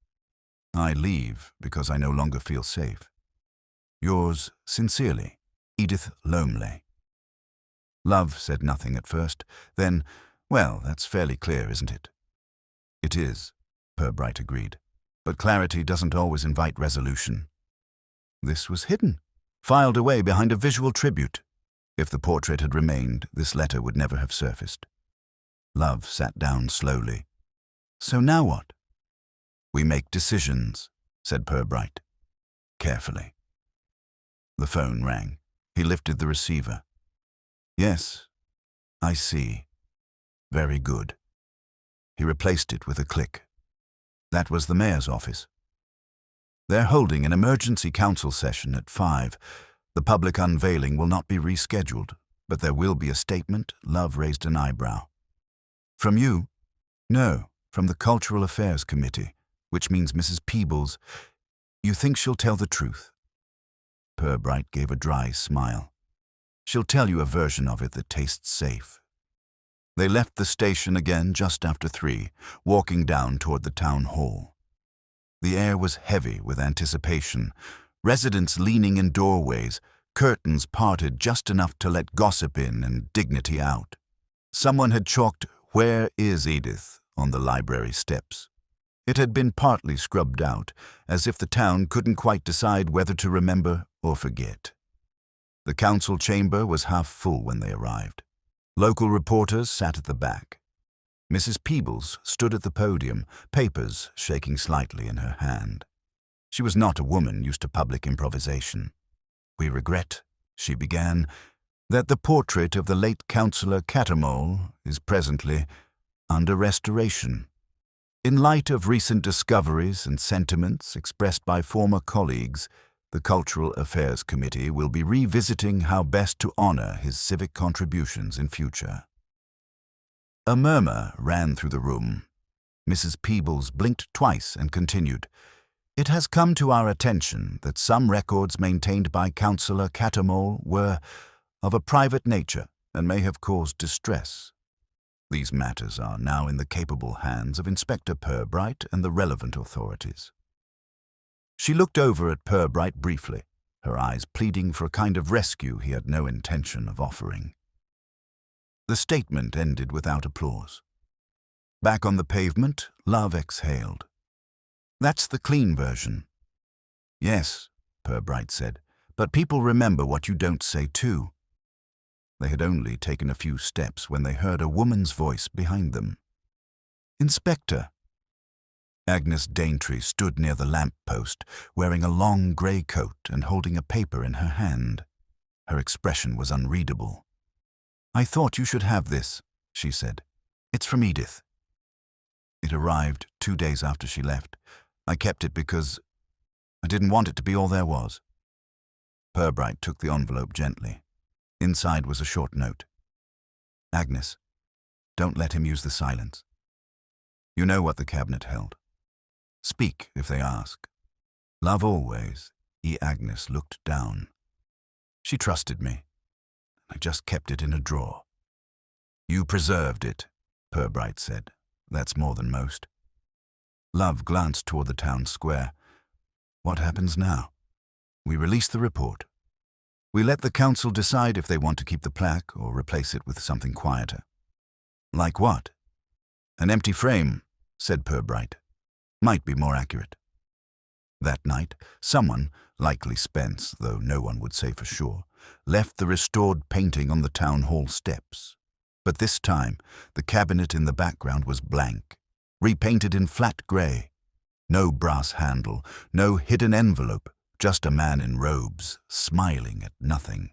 I leave because I no longer feel safe. Yours sincerely, Edith Lomley. Love said nothing at first, then, well, that's fairly clear, isn't it? It is, Purbright agreed, but clarity doesn't always invite resolution. This was hidden, filed away behind a visual tribute. If the portrait had remained, this letter would never have surfaced. Love sat down slowly. So now what? We make decisions, said Purbright, carefully. The phone rang. He lifted the receiver. Yes, I see. Very good. He replaced it with a click. That was the mayor's office. They're holding an emergency council session at 5. The public unveiling will not be rescheduled, but there will be a statement. Love raised an eyebrow. From you? No, from the Cultural Affairs Committee, which means Mrs. Peebles. You think she'll tell the truth? Purbright gave a dry smile. She'll tell you a version of it that tastes safe. They left the station again just after 3, walking down toward the town hall. The air was heavy with anticipation, residents leaning in doorways, Curtains parted just enough to let gossip in and dignity out. Someone had chalked "Where is Edith?" on the library steps. It had been partly scrubbed out, as if the town couldn't quite decide whether to remember or forget. The council chamber was half full when they arrived. Local reporters sat at the back. Mrs. Peebles stood at the podium, papers shaking slightly in her hand. She was not a woman used to public improvisation. "We regret," she began, "that the portrait of the late Councillor Cattermole is presently under restoration. In light of recent discoveries and sentiments expressed by former colleagues, the Cultural Affairs Committee will be revisiting how best to honor his civic contributions in future." A murmur ran through the room. Mrs. Peebles blinked twice and continued, "It has come to our attention that some records maintained by Councillor Cattermole were of a private nature and may have caused distress. These matters are now in the capable hands of Inspector Purbright and the relevant authorities." She looked over at Purbright briefly, her eyes pleading for a kind of rescue he had no intention of offering. The statement ended without applause. Back on the pavement, Love exhaled. "That's the clean version." "Yes," Purbright said, "but people remember what you don't say too." They had only taken a few steps when they heard a woman's voice behind them. "Inspector." Agnes Daintree stood near the lamp-post, wearing a long grey coat and holding a paper in her hand. Her expression was unreadable. "I thought you should have this," she said. "It's from Edith. It arrived 2 days after she left. I kept it because I didn't want it to be all there was." Purbright took the envelope gently. Inside was a short note. "Agnes, don't let him use the silence. You know what the cabinet held. Speak if they ask. Love always." Agnes looked down. "She trusted me. I just kept it in a drawer." "You preserved it," Purbright said. "That's more than most." Love glanced toward the town square. "What happens now?" "We release the report. We let the council decide if they want to keep the plaque or replace it with something quieter." "Like what?" "An empty frame," said Purbright. "Might be more accurate." That night, someone, likely Spence, though no one would say for sure, left the restored painting on the town hall steps. But this time, the cabinet in the background was blank, repainted in flat grey. No brass handle, no hidden envelope, just a man in robes, smiling at nothing.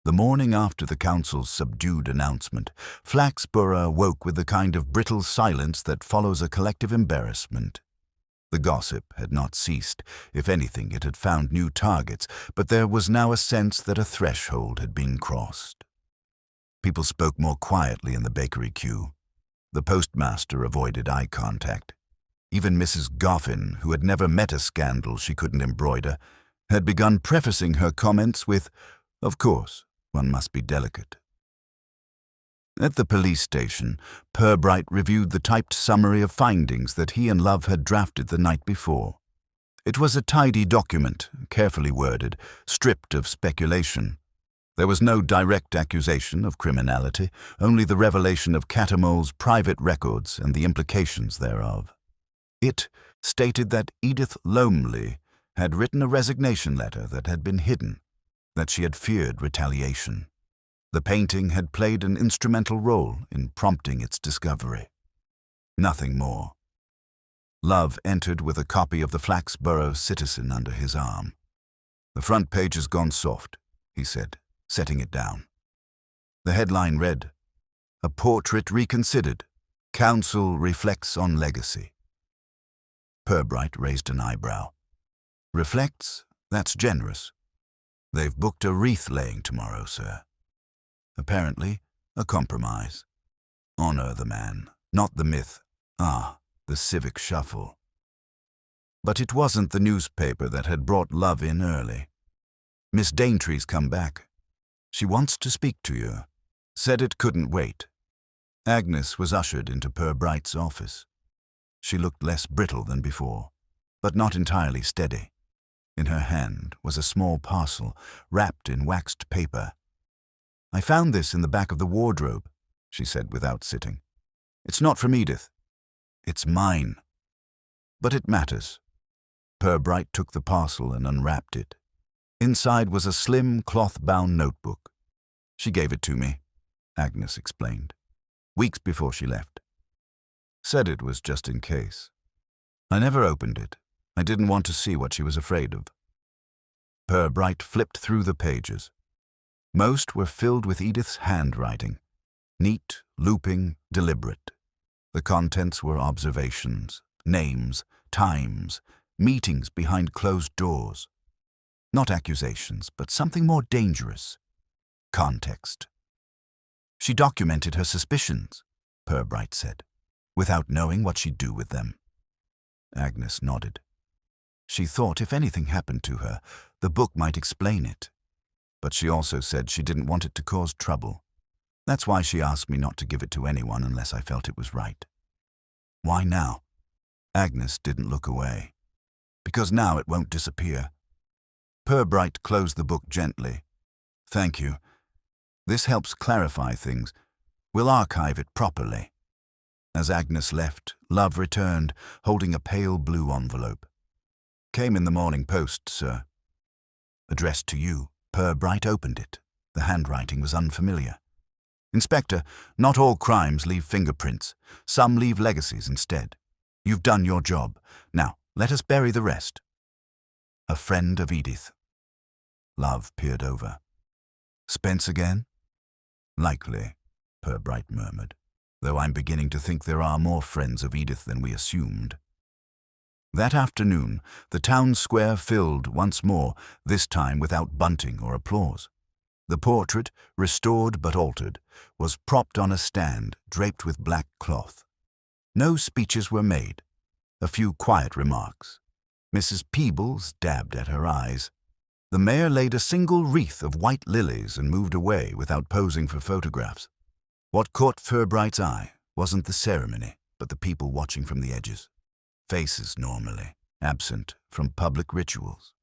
The morning after the council's subdued announcement, Flaxborough woke with the kind of brittle silence that follows a collective embarrassment. The gossip had not ceased. If anything, it had found new targets, but there was now a sense that a threshold had been crossed. People spoke more quietly in the bakery queue. The postmaster avoided eye contact. Even Mrs. Goffin, who had never met a scandal she couldn't embroider, had begun prefacing her comments with, "Of course, one must be delicate." At the police station, Purbright reviewed the typed summary of findings that he and Love had drafted the night before. It was a tidy document, carefully worded, stripped of speculation. There was no direct accusation of criminality, only the revelation of Cattermole's private records and the implications thereof. It stated that Edith Lomley had written a resignation letter that had been hidden, that she had feared retaliation. The painting had played an instrumental role in prompting its discovery. Nothing more. Love entered with a copy of the Flaxborough Citizen under his arm. "The front page has gone soft," he said, setting it down. The headline read, "A Portrait Reconsidered. Council Reflects on Legacy." Purbright raised an eyebrow. "Reflects? That's generous. They've booked a wreath-laying tomorrow, sir. Apparently, a compromise. Honor the man, not the myth. The civic shuffle." But it wasn't the newspaper that had brought Love in early. "Miss Daintree's come back. She wants to speak to you. Said it couldn't wait." Agnes was ushered into Purbright's office. She looked less brittle than before, but not entirely steady. In her hand was a small parcel wrapped in waxed paper. "I found this in the back of the wardrobe," she said without sitting. "It's not from Edith. It's mine." "But it matters." Purbright took the parcel and unwrapped it. Inside was a slim, cloth-bound notebook. "She gave it to me," Agnes explained, "weeks before she left. Said it was just in case. I never opened it. I didn't want to see what she was afraid of." Purbright flipped through the pages. Most were filled with Edith's handwriting, neat, looping, deliberate. The contents were observations, names, times, meetings behind closed doors. Not accusations, but something more dangerous. Context. "She documented her suspicions," Purbright said, "without knowing what she'd do with them." Agnes nodded. She thought if anything happened to her, the book might explain it. But she also said she didn't want it to cause trouble. That's why she asked me not to give it to anyone unless I felt it was right. "Why now?" Agnes didn't look away. "Because now it won't disappear." Purbright closed the book gently. "Thank you. This helps clarify things. We'll archive it properly." As Agnes left, Love returned, holding a pale blue envelope. "Came in the morning post, sir." Addressed to you. Purbright opened it. The handwriting was unfamiliar. "Inspector, not all crimes leave fingerprints. Some leave legacies instead. You've done your job. Now, let us bury the rest. A friend of Edith." Love peered over. "Spence again?" "Likely," Purbright murmured, "though I'm beginning to think there are more friends of Edith than we assumed." That afternoon, the town square filled once more, this time without bunting or applause. The portrait, restored but altered, was propped on a stand draped with black cloth. No speeches were made. A few quiet remarks. Mrs. Peebles dabbed at her eyes. The mayor laid a single wreath of white lilies and moved away without posing for photographs. What caught Purbright's eye wasn't the ceremony, but the people watching from the edges. Faces normally, absent from public rituals.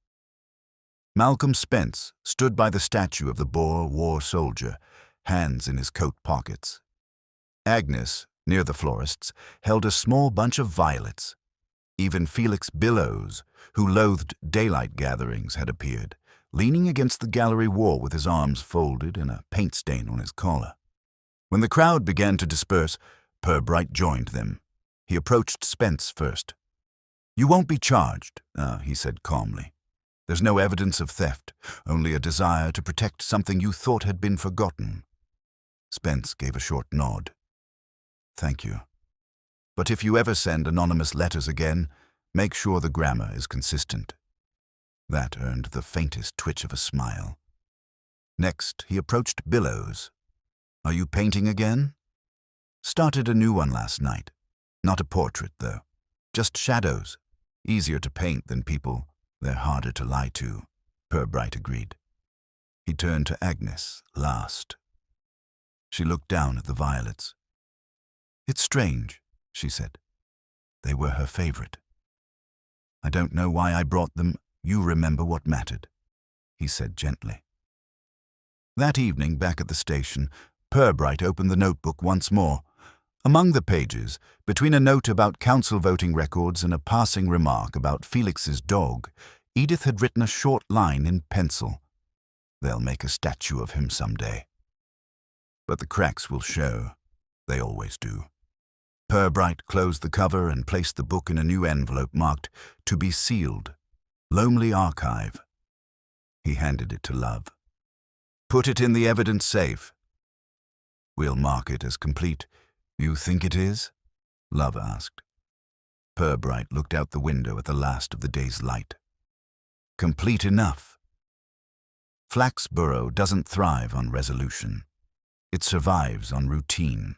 Malcolm Spence stood by the statue of the Boer War soldier, hands in his coat pockets. Agnes, near the florists, held a small bunch of violets. Even Felix Billows, who loathed daylight gatherings, had appeared, leaning against the gallery wall with his arms folded and a paint stain on his collar. When the crowd began to disperse, Purbright joined them. He approached Spence first. "You won't be charged," he said calmly. "There's no evidence of theft, only a desire to protect something you thought had been forgotten." Spence gave a short nod. "Thank you. But if you ever send anonymous letters again, make sure the grammar is consistent." That earned the faintest twitch of a smile. Next, he approached Billows. "Are you painting again?" "Started a new one last night. Not a portrait, though. Just shadows. Easier to paint than people. They're harder to lie to," Purbright agreed. He turned to Agnes last. She looked down at the violets. "It's strange," she said. They were her favorite. "I don't know why I brought them. You remember what mattered," he said gently. That evening, back at the station, Purbright opened the notebook once more. Among the pages, between a note about council voting records and a passing remark about Felix's dog, Edith had written a short line in pencil. "They'll make a statue of him someday. But the cracks will show. They always do." Purbright closed the cover and placed the book in a new envelope marked "To be sealed. Lonely Archive." He handed it to Love. "Put it in the evidence safe." "We'll mark it as complete. You think it is?" Love asked. Purbright looked out the window at the last of the day's light. "Complete enough." Flaxborough doesn't thrive on resolution. It survives on routine.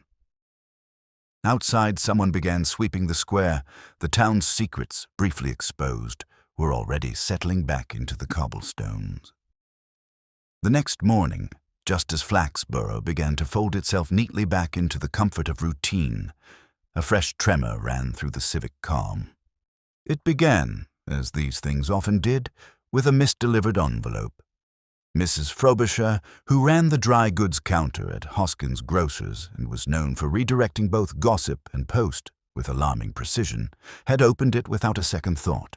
Outside, someone began sweeping the square. The town's secrets, briefly exposed, were already settling back into the cobblestones. The next morning, just as Flaxborough began to fold itself neatly back into the comfort of routine, a fresh tremor ran through the civic calm. It began, as these things often did, with a misdelivered envelope. Mrs. Frobisher, who ran the dry goods counter at Hoskins' Grocers and was known for redirecting both gossip and post with alarming precision, had opened it without a second thought.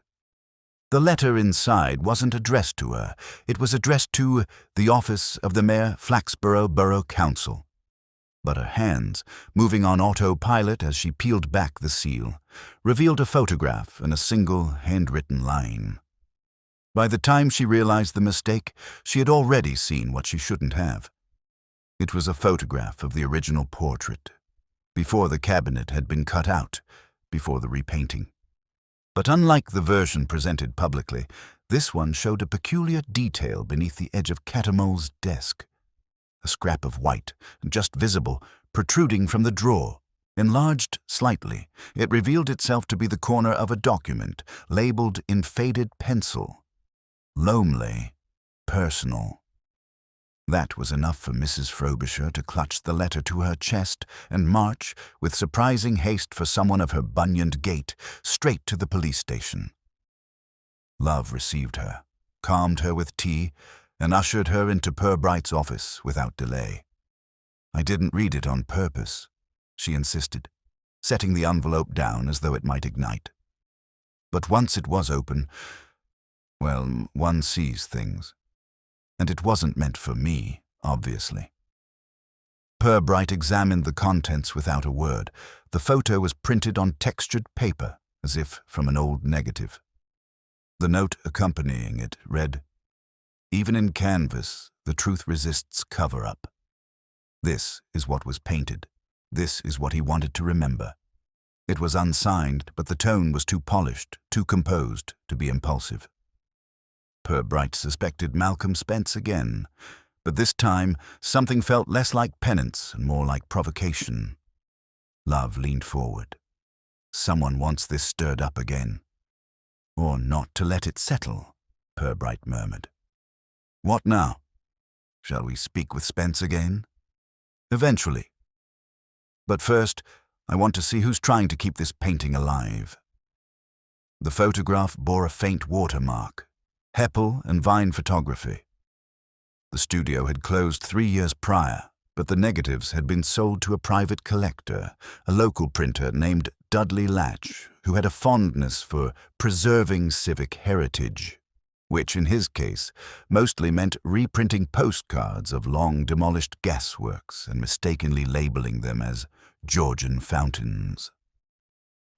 The letter inside wasn't addressed to her. It was addressed to the office of the Mayor Flaxborough Borough Council. But her hands, moving on autopilot as she peeled back the seal, revealed a photograph and a single handwritten line. By the time she realized the mistake, she had already seen what she shouldn't have. It was a photograph of the original portrait, before the cabinet had been cut out, before the repainting. But unlike the version presented publicly, this one showed a peculiar detail beneath the edge of Catamole's desk. A scrap of white, just visible, protruding from the drawer. Enlarged slightly, it revealed itself to be the corner of a document, labeled in faded pencil. Lonely, personal. That was enough for Mrs. Frobisher to clutch the letter to her chest and march, with surprising haste for someone of her bunioned gait, straight to the police station. Love received her, calmed her with tea, and ushered her into Purbright's office without delay. "I didn't read it on purpose," she insisted, setting the envelope down as though it might ignite. "But once it was open, well, one sees things. And it wasn't meant for me, obviously." Purbright examined the contents without a word. The photo was printed on textured paper, as if from an old negative. The note accompanying it read, "Even in canvas, the truth resists cover-up. This is what was painted. This is what he wanted to remember." It was unsigned, but the tone was too polished, too composed to be impulsive. Purbright suspected Malcolm Spence again, but this time something felt less like penance and more like provocation. Love leaned forward. "Someone wants this stirred up again." "Or not to let it settle," Purbright murmured. "What now? Shall we speak with Spence again?" "Eventually. But first, I want to see who's trying to keep this painting alive." The photograph bore a faint watermark. Heppel and Vine Photography. The studio had closed 3 years prior, but the negatives had been sold to a private collector, a local printer named Dudley Latch, who had a fondness for preserving civic heritage, which in his case mostly meant reprinting postcards of long-demolished gasworks and mistakenly labeling them as Georgian fountains.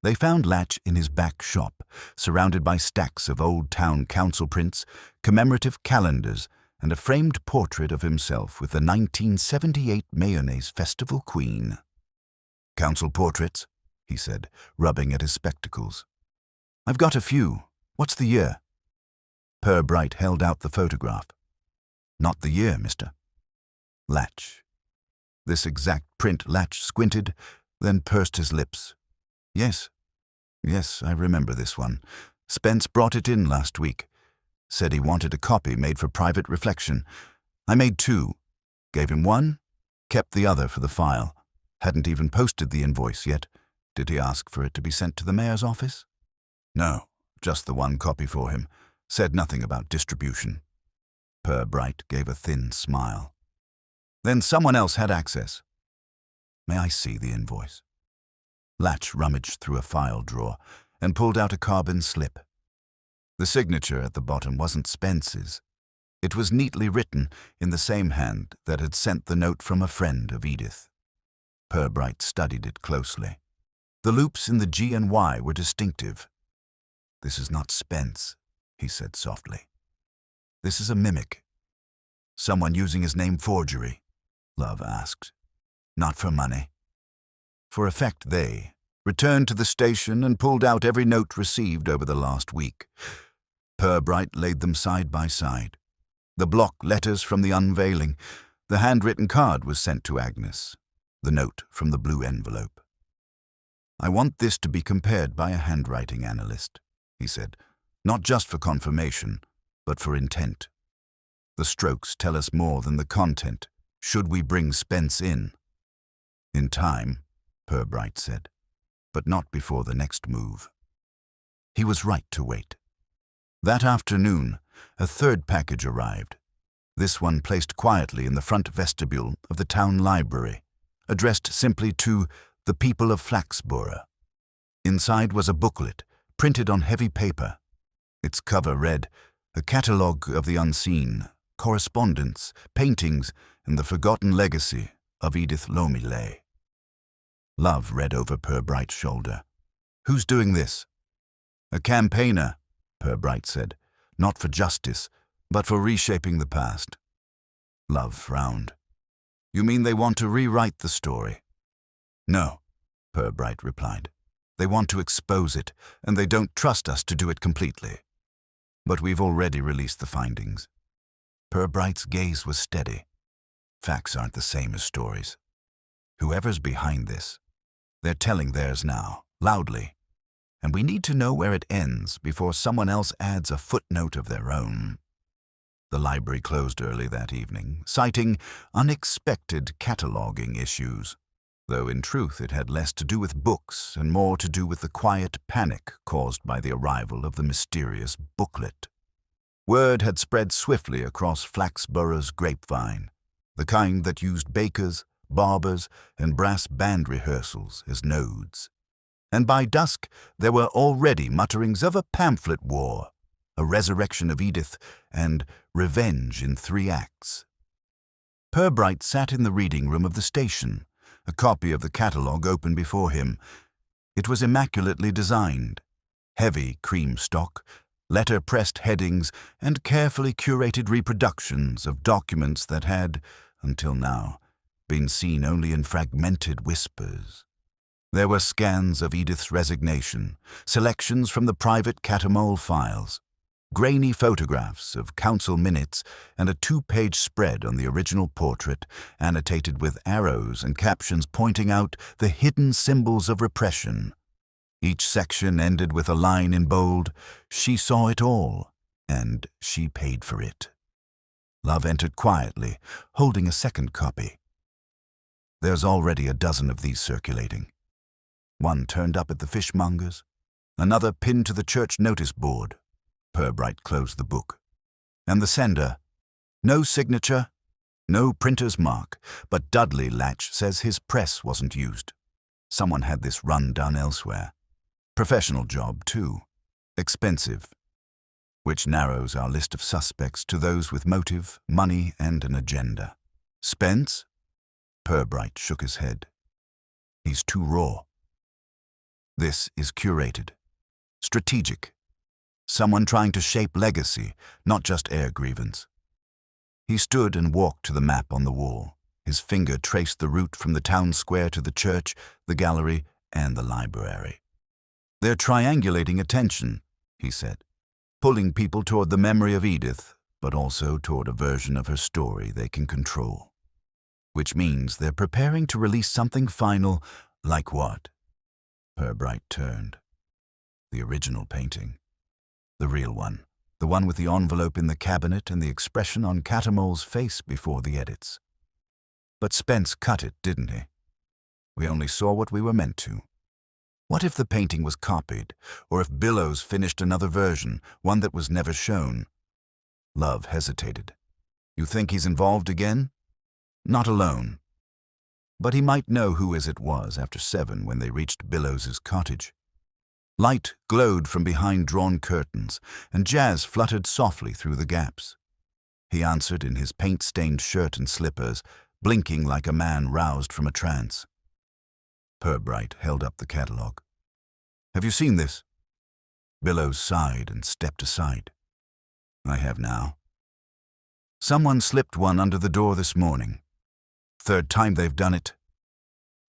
They found Latch in his back shop, surrounded by stacks of old town council prints, commemorative calendars, and a framed portrait of himself with the 1978 Mayonnaise Festival Queen. "Council portraits?" he said, rubbing at his spectacles. "I've got a few. What's the year?" Purbright held out the photograph. "Not the year, mister." Latch. This exact print. Latch squinted, then pursed his lips. Yes, I remember this one. Spence brought it in last week. Said he wanted a copy made for private reflection. I made 2. Gave him 1, kept the other for the file. Hadn't even posted the invoice yet. Did he ask for it to be sent to the mayor's office? No, just the 1 copy for him. Said nothing about distribution. Purbright gave a thin smile. Then someone else had access. May I see the invoice? Latch rummaged through a file drawer and pulled out a carbon slip. The signature at the bottom wasn't Spence's. It was neatly written in the same hand that had sent the note from a friend of Edith. Purbright studied it closely. The loops in the G and Y were distinctive. This is not Spence, he said softly. This is a mimic. Someone using his name forgery, Love asked. Not for money. For effect, they returned to the station and pulled out every note received over the last week. Purbright laid them side by side. The block letters from the unveiling. The handwritten card was sent to Agnes. The note from the blue envelope. I want this to be compared by a handwriting analyst, he said, not just for confirmation, but for intent. The strokes tell us more than the content. Should we bring Spence in? In time, Purbright said, but not before the next move. He was right to wait. That afternoon, a third package arrived. This one placed quietly in the front vestibule of the town library, addressed simply to the people of Flaxborough. Inside was a booklet, printed on heavy paper. Its cover read, "A catalogue of the unseen, correspondence, paintings, and the forgotten legacy of Edith Lomillet." Love read over Purbright's shoulder. "Who's doing this?" "A campaigner," Purbright said, "not for justice, but for reshaping the past." Love frowned. "You mean they want to rewrite the story?" "No," Purbright replied. "They want to expose it, and they don't trust us to do it completely. But we've already released the findings." Purbright's gaze was steady. "Facts aren't the same as stories. Whoever's behind this, they're telling theirs now, loudly. And we need to know where it ends before someone else adds a footnote of their own." The library closed early that evening, citing unexpected cataloging issues, though in truth it had less to do with books and more to do with the quiet panic caused by the arrival of the mysterious booklet. Word had spread swiftly across Flaxborough's grapevine, the kind that used bakers, barbers, and brass band rehearsals as nodes. And by dusk there were already mutterings of a pamphlet war, a resurrection of Edith, and revenge in 3 acts. Purbright sat in the reading room of the station, a copy of the catalogue open before him. It was immaculately designed. Heavy cream stock, letter-pressed headings, and carefully curated reproductions of documents that had, until now, been seen only in fragmented whispers. There were scans of Edith's resignation, selections from the private Catamole files, grainy photographs of council minutes, and a 2-page spread on the original portrait, annotated with arrows and captions pointing out the hidden symbols of repression. Each section ended with a line in bold, "She saw it all, and she paid for it." Love entered quietly, holding a second copy. "There's already a dozen of these circulating. One turned up at the fishmonger's, another pinned to the church notice board." Purbright closed the book. "And the sender? No signature, no printer's mark, but Dudley Latch says his press wasn't used. Someone had this run done elsewhere. Professional job, too. Expensive. Which narrows our list of suspects to those with motive, money, and an agenda. Spence?" Purbright shook his head. "He's too raw. This is curated, strategic. Someone trying to shape legacy, not just air grievance." He stood and walked to the map on the wall. His finger traced the route from the town square to the church, the gallery, and the library. "They're triangulating attention," he said, "pulling people toward the memory of Edith, but also toward a version of her story they can control. Which means they're preparing to release something final, like what?" Purbright turned. "The original painting. The real one. The one with the envelope in the cabinet and the expression on Catamole's face before the edits. But Spence cut it, didn't he? We only saw what we were meant to. What if the painting was copied, or if Billows finished another version, one that was never shown?" Love hesitated. "You think he's involved again?" "Not alone. But he might know who it was after 7 when they reached Billows's cottage." Light glowed from behind drawn curtains, and jazz fluttered softly through the gaps. He answered in his paint-stained shirt and slippers, blinking like a man roused from a trance. Purbright held up the catalogue. "Have you seen this?" Billows sighed and stepped aside. "I have now. Someone slipped one under the door this morning. 3rd time they've done it.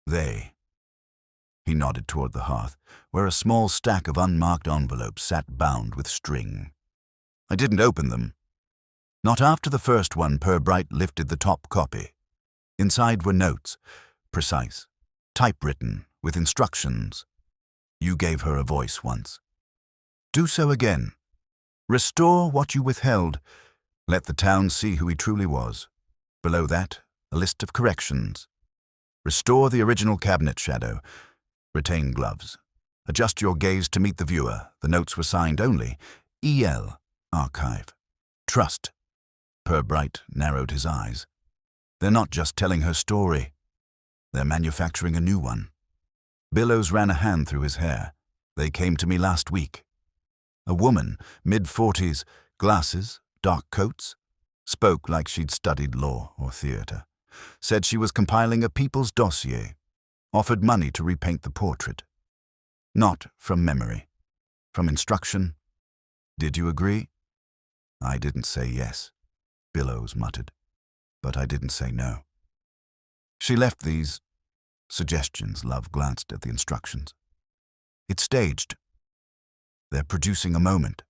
They." He nodded toward the hearth, where a small stack of unmarked envelopes sat bound with string. "I didn't open them." Not after the first one. Purbright lifted the top copy. Inside were notes, precise, typewritten, with instructions. "You gave her a voice once. Do so again. Restore what you withheld. Let the town see who he truly was. Below that, a list of corrections. Restore the original cabinet shadow. Retain gloves. Adjust your gaze to meet the viewer. The notes were signed only E.L. Archive." Trust. Purbright narrowed his eyes. They're not just telling her story. They're manufacturing a new one. Billows ran a hand through his hair. They came to me last week. A woman, mid-40s, glasses, dark coats, spoke like she'd studied law or theatre, said she was compiling a people's dossier, offered money to repaint the portrait. Not from memory, from instruction. Did you agree? I didn't say yes, Billows muttered, but I didn't say no. She left these suggestions. Love glanced at the instructions. It's staged. They're producing a moment.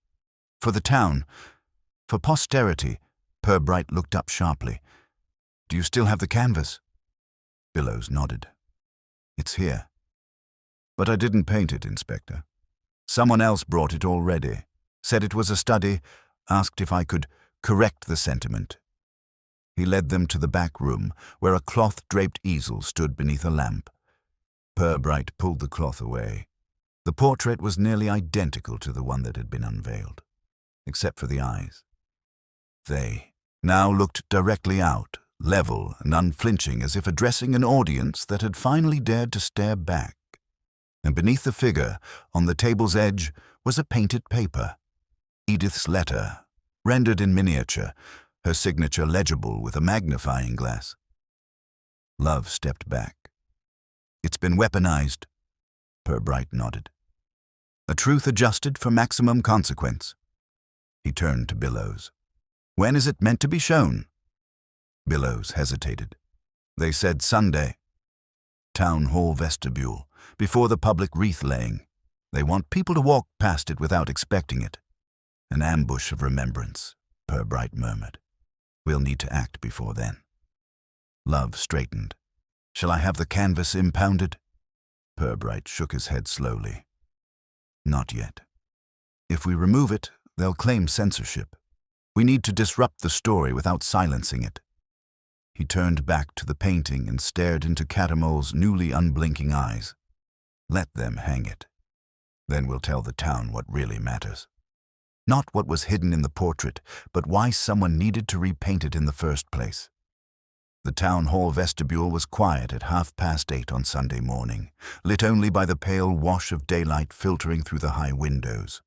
For the town, for posterity. Purbright looked up sharply. Do you still have the canvas? Billows nodded. It's here. But I didn't paint it, Inspector. Someone else brought it already, said it was a study, asked if I could correct the sentiment. He led them to the back room, where a cloth-draped easel stood beneath a lamp. Purbright pulled the cloth away. The portrait was nearly identical to the one that had been unveiled, except for the eyes. They now looked directly out, level and unflinching, as if addressing an audience that had finally dared to stare back. And beneath the figure, on the table's edge, was a painted paper. Edith's letter, rendered in miniature, her signature legible with a magnifying glass. Love stepped back. It's been weaponized. Purbright nodded. A truth adjusted for maximum consequence. He turned to Billows. When is it meant to be shown? Billows hesitated. They said Sunday. Town Hall vestibule, before the public wreath-laying. They want people to walk past it without expecting it. An ambush of remembrance, Purbright murmured. We'll need to act before then. Love straightened. Shall I have the canvas impounded? Purbright shook his head slowly. Not yet. If we remove it, they'll claim censorship. We need to disrupt the story without silencing it. He turned back to the painting and stared into Catamol's newly unblinking eyes. Let them hang it. Then we'll tell the town what really matters. Not what was hidden in the portrait, but why someone needed to repaint it in the first place. The town hall vestibule was quiet at 8:30 on Sunday morning, lit only by the pale wash of daylight filtering through the high windows.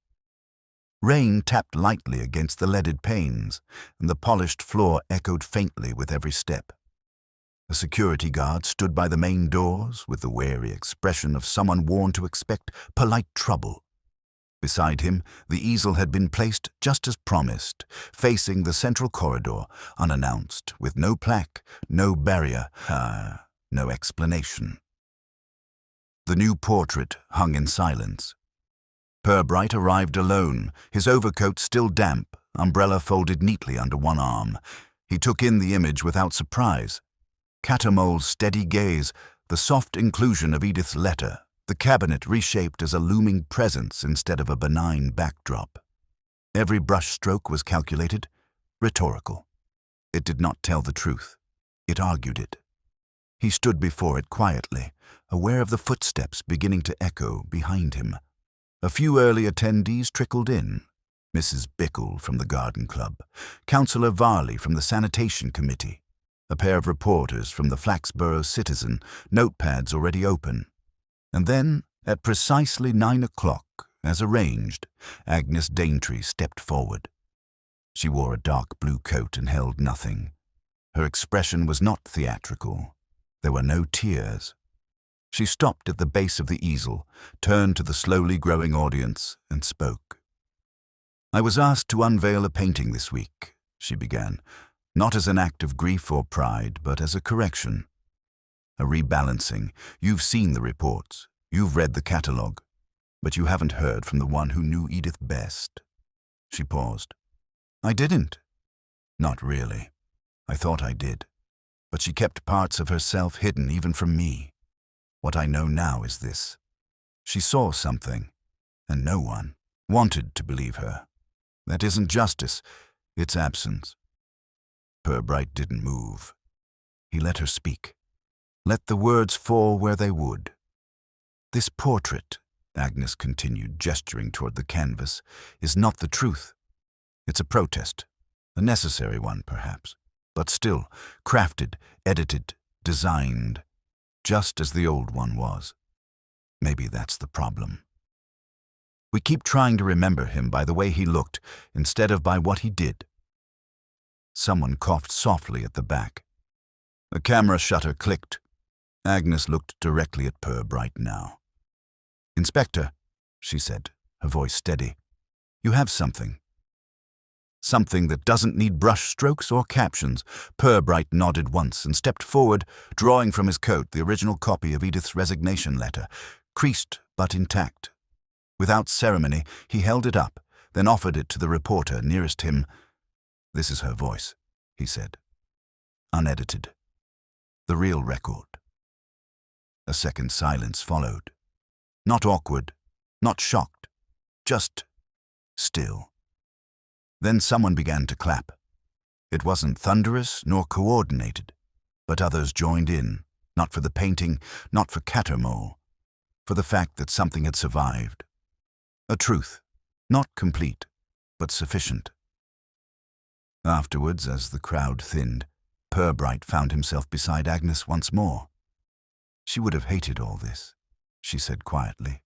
Rain tapped lightly against the leaded panes, and the polished floor echoed faintly with every step. A security guard stood by the main doors with the wary expression of someone warned to expect polite trouble. Beside him, the easel had been placed just as promised, facing the central corridor, unannounced, with no plaque, no barrier, no explanation. The new portrait hung in silence. Purbright arrived alone, his overcoat still damp, umbrella folded neatly under one arm. He took in the image without surprise. Catamol's steady gaze, the soft inclusion of Edith's letter, the cabinet reshaped as a looming presence instead of a benign backdrop. Every brushstroke was calculated, rhetorical. It did not tell the truth. It argued it. He stood before it quietly, aware of the footsteps beginning to echo behind him. A few early attendees trickled in. Mrs. Bickle from the Garden Club, Councillor Varley from the Sanitation Committee, a pair of reporters from the Flaxborough Citizen, notepads already open. And then, at precisely 9 o'clock, as arranged, Agnes Daintree stepped forward. She wore a dark blue coat and held nothing. Her expression was not theatrical. There were no tears. She stopped at the base of the easel, turned to the slowly growing audience, and spoke. I was asked to unveil a painting this week, she began, not as an act of grief or pride, but as a correction. A rebalancing. You've seen the reports. You've read the catalogue. But you haven't heard from the one who knew Edith best. She paused. I didn't. Not really. I thought I did. But she kept parts of herself hidden even from me. What I know now is this. She saw something, and no one wanted to believe her. That isn't justice, it's absence. Purbright didn't move. He let her speak. Let the words fall where they would. This portrait, Agnes continued, gesturing toward the canvas, is not the truth. It's a protest. A necessary one, perhaps, but still crafted, edited, designed, just as the old one was. Maybe that's the problem. We keep trying to remember him by the way he looked instead of by what he did. Someone coughed softly at the back. A camera shutter clicked. Agnes looked directly at Purbright now. "Inspector," she said, her voice steady, "you have something." "Something that doesn't need brushstrokes or captions." Purbright nodded once and stepped forward, drawing from his coat the original copy of Edith's resignation letter, creased but intact. Without ceremony, he held it up, then offered it to the reporter nearest him. "This is her voice," he said. "Unedited. The real record." A second silence followed. Not awkward, not shocked, just still. Then someone began to clap. It wasn't thunderous nor coordinated, but others joined in, not for the painting, not for Cattermole, for the fact that something had survived. A truth, not complete, but sufficient. Afterwards, as the crowd thinned, Purbright found himself beside Agnes once more. "She would have hated all this," she said quietly.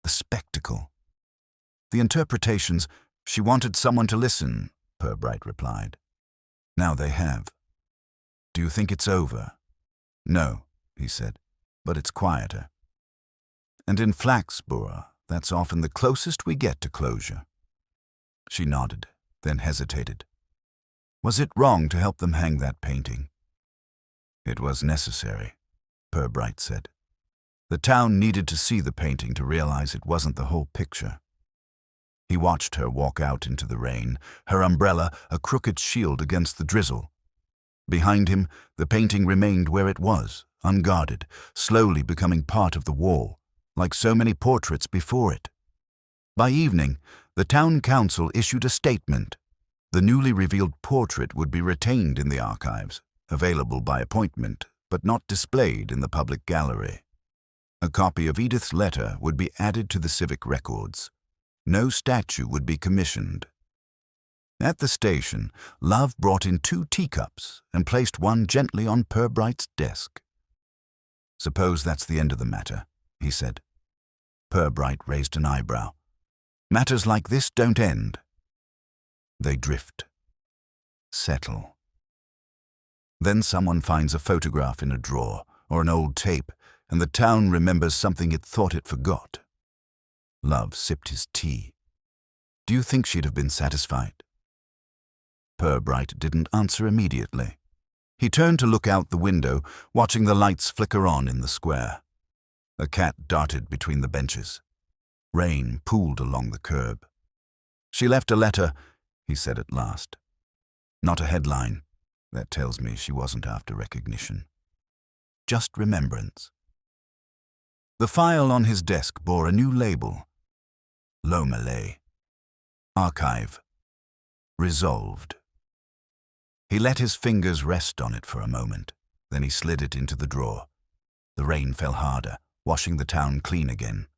"The spectacle. The interpretations. She wanted someone to listen," Purbright replied. "Now they have. Do you think it's over?" "No," he said, "but it's quieter. And in Flaxborough, that's often the closest we get to closure." She nodded, then hesitated. "Was it wrong to help them hang that painting?" "It was necessary," Purbright said. "The town needed to see the painting to realize it wasn't the whole picture." He watched her walk out into the rain, her umbrella a crooked shield against the drizzle. Behind him, the painting remained where it was, unguarded, slowly becoming part of the wall, like so many portraits before it. By evening, the town council issued a statement. The newly revealed portrait would be retained in the archives, available by appointment, but not displayed in the public gallery. A copy of Edith's letter would be added to the civic records. No statue would be commissioned. At the station, Love brought in 2 teacups and placed one gently on Purbright's desk. "Suppose that's the end of the matter," he said. Purbright raised an eyebrow. "Matters like this don't end. They drift. Settle. Then someone finds a photograph in a drawer or an old tape, and the town remembers something it thought it forgot." Love sipped his tea. "Do you think she'd have been satisfied?" Purbright didn't answer immediately. He turned to look out the window, watching the lights flicker on in the square. A cat darted between the benches. Rain pooled along the curb. "She left a letter," he said at last. "Not a headline. That tells me she wasn't after recognition. Just remembrance." The file on his desk bore a new label. Lomelay. Archive. Resolved. He let his fingers rest on it for a moment. Then he slid it into the drawer. The rain fell harder, washing the town clean again.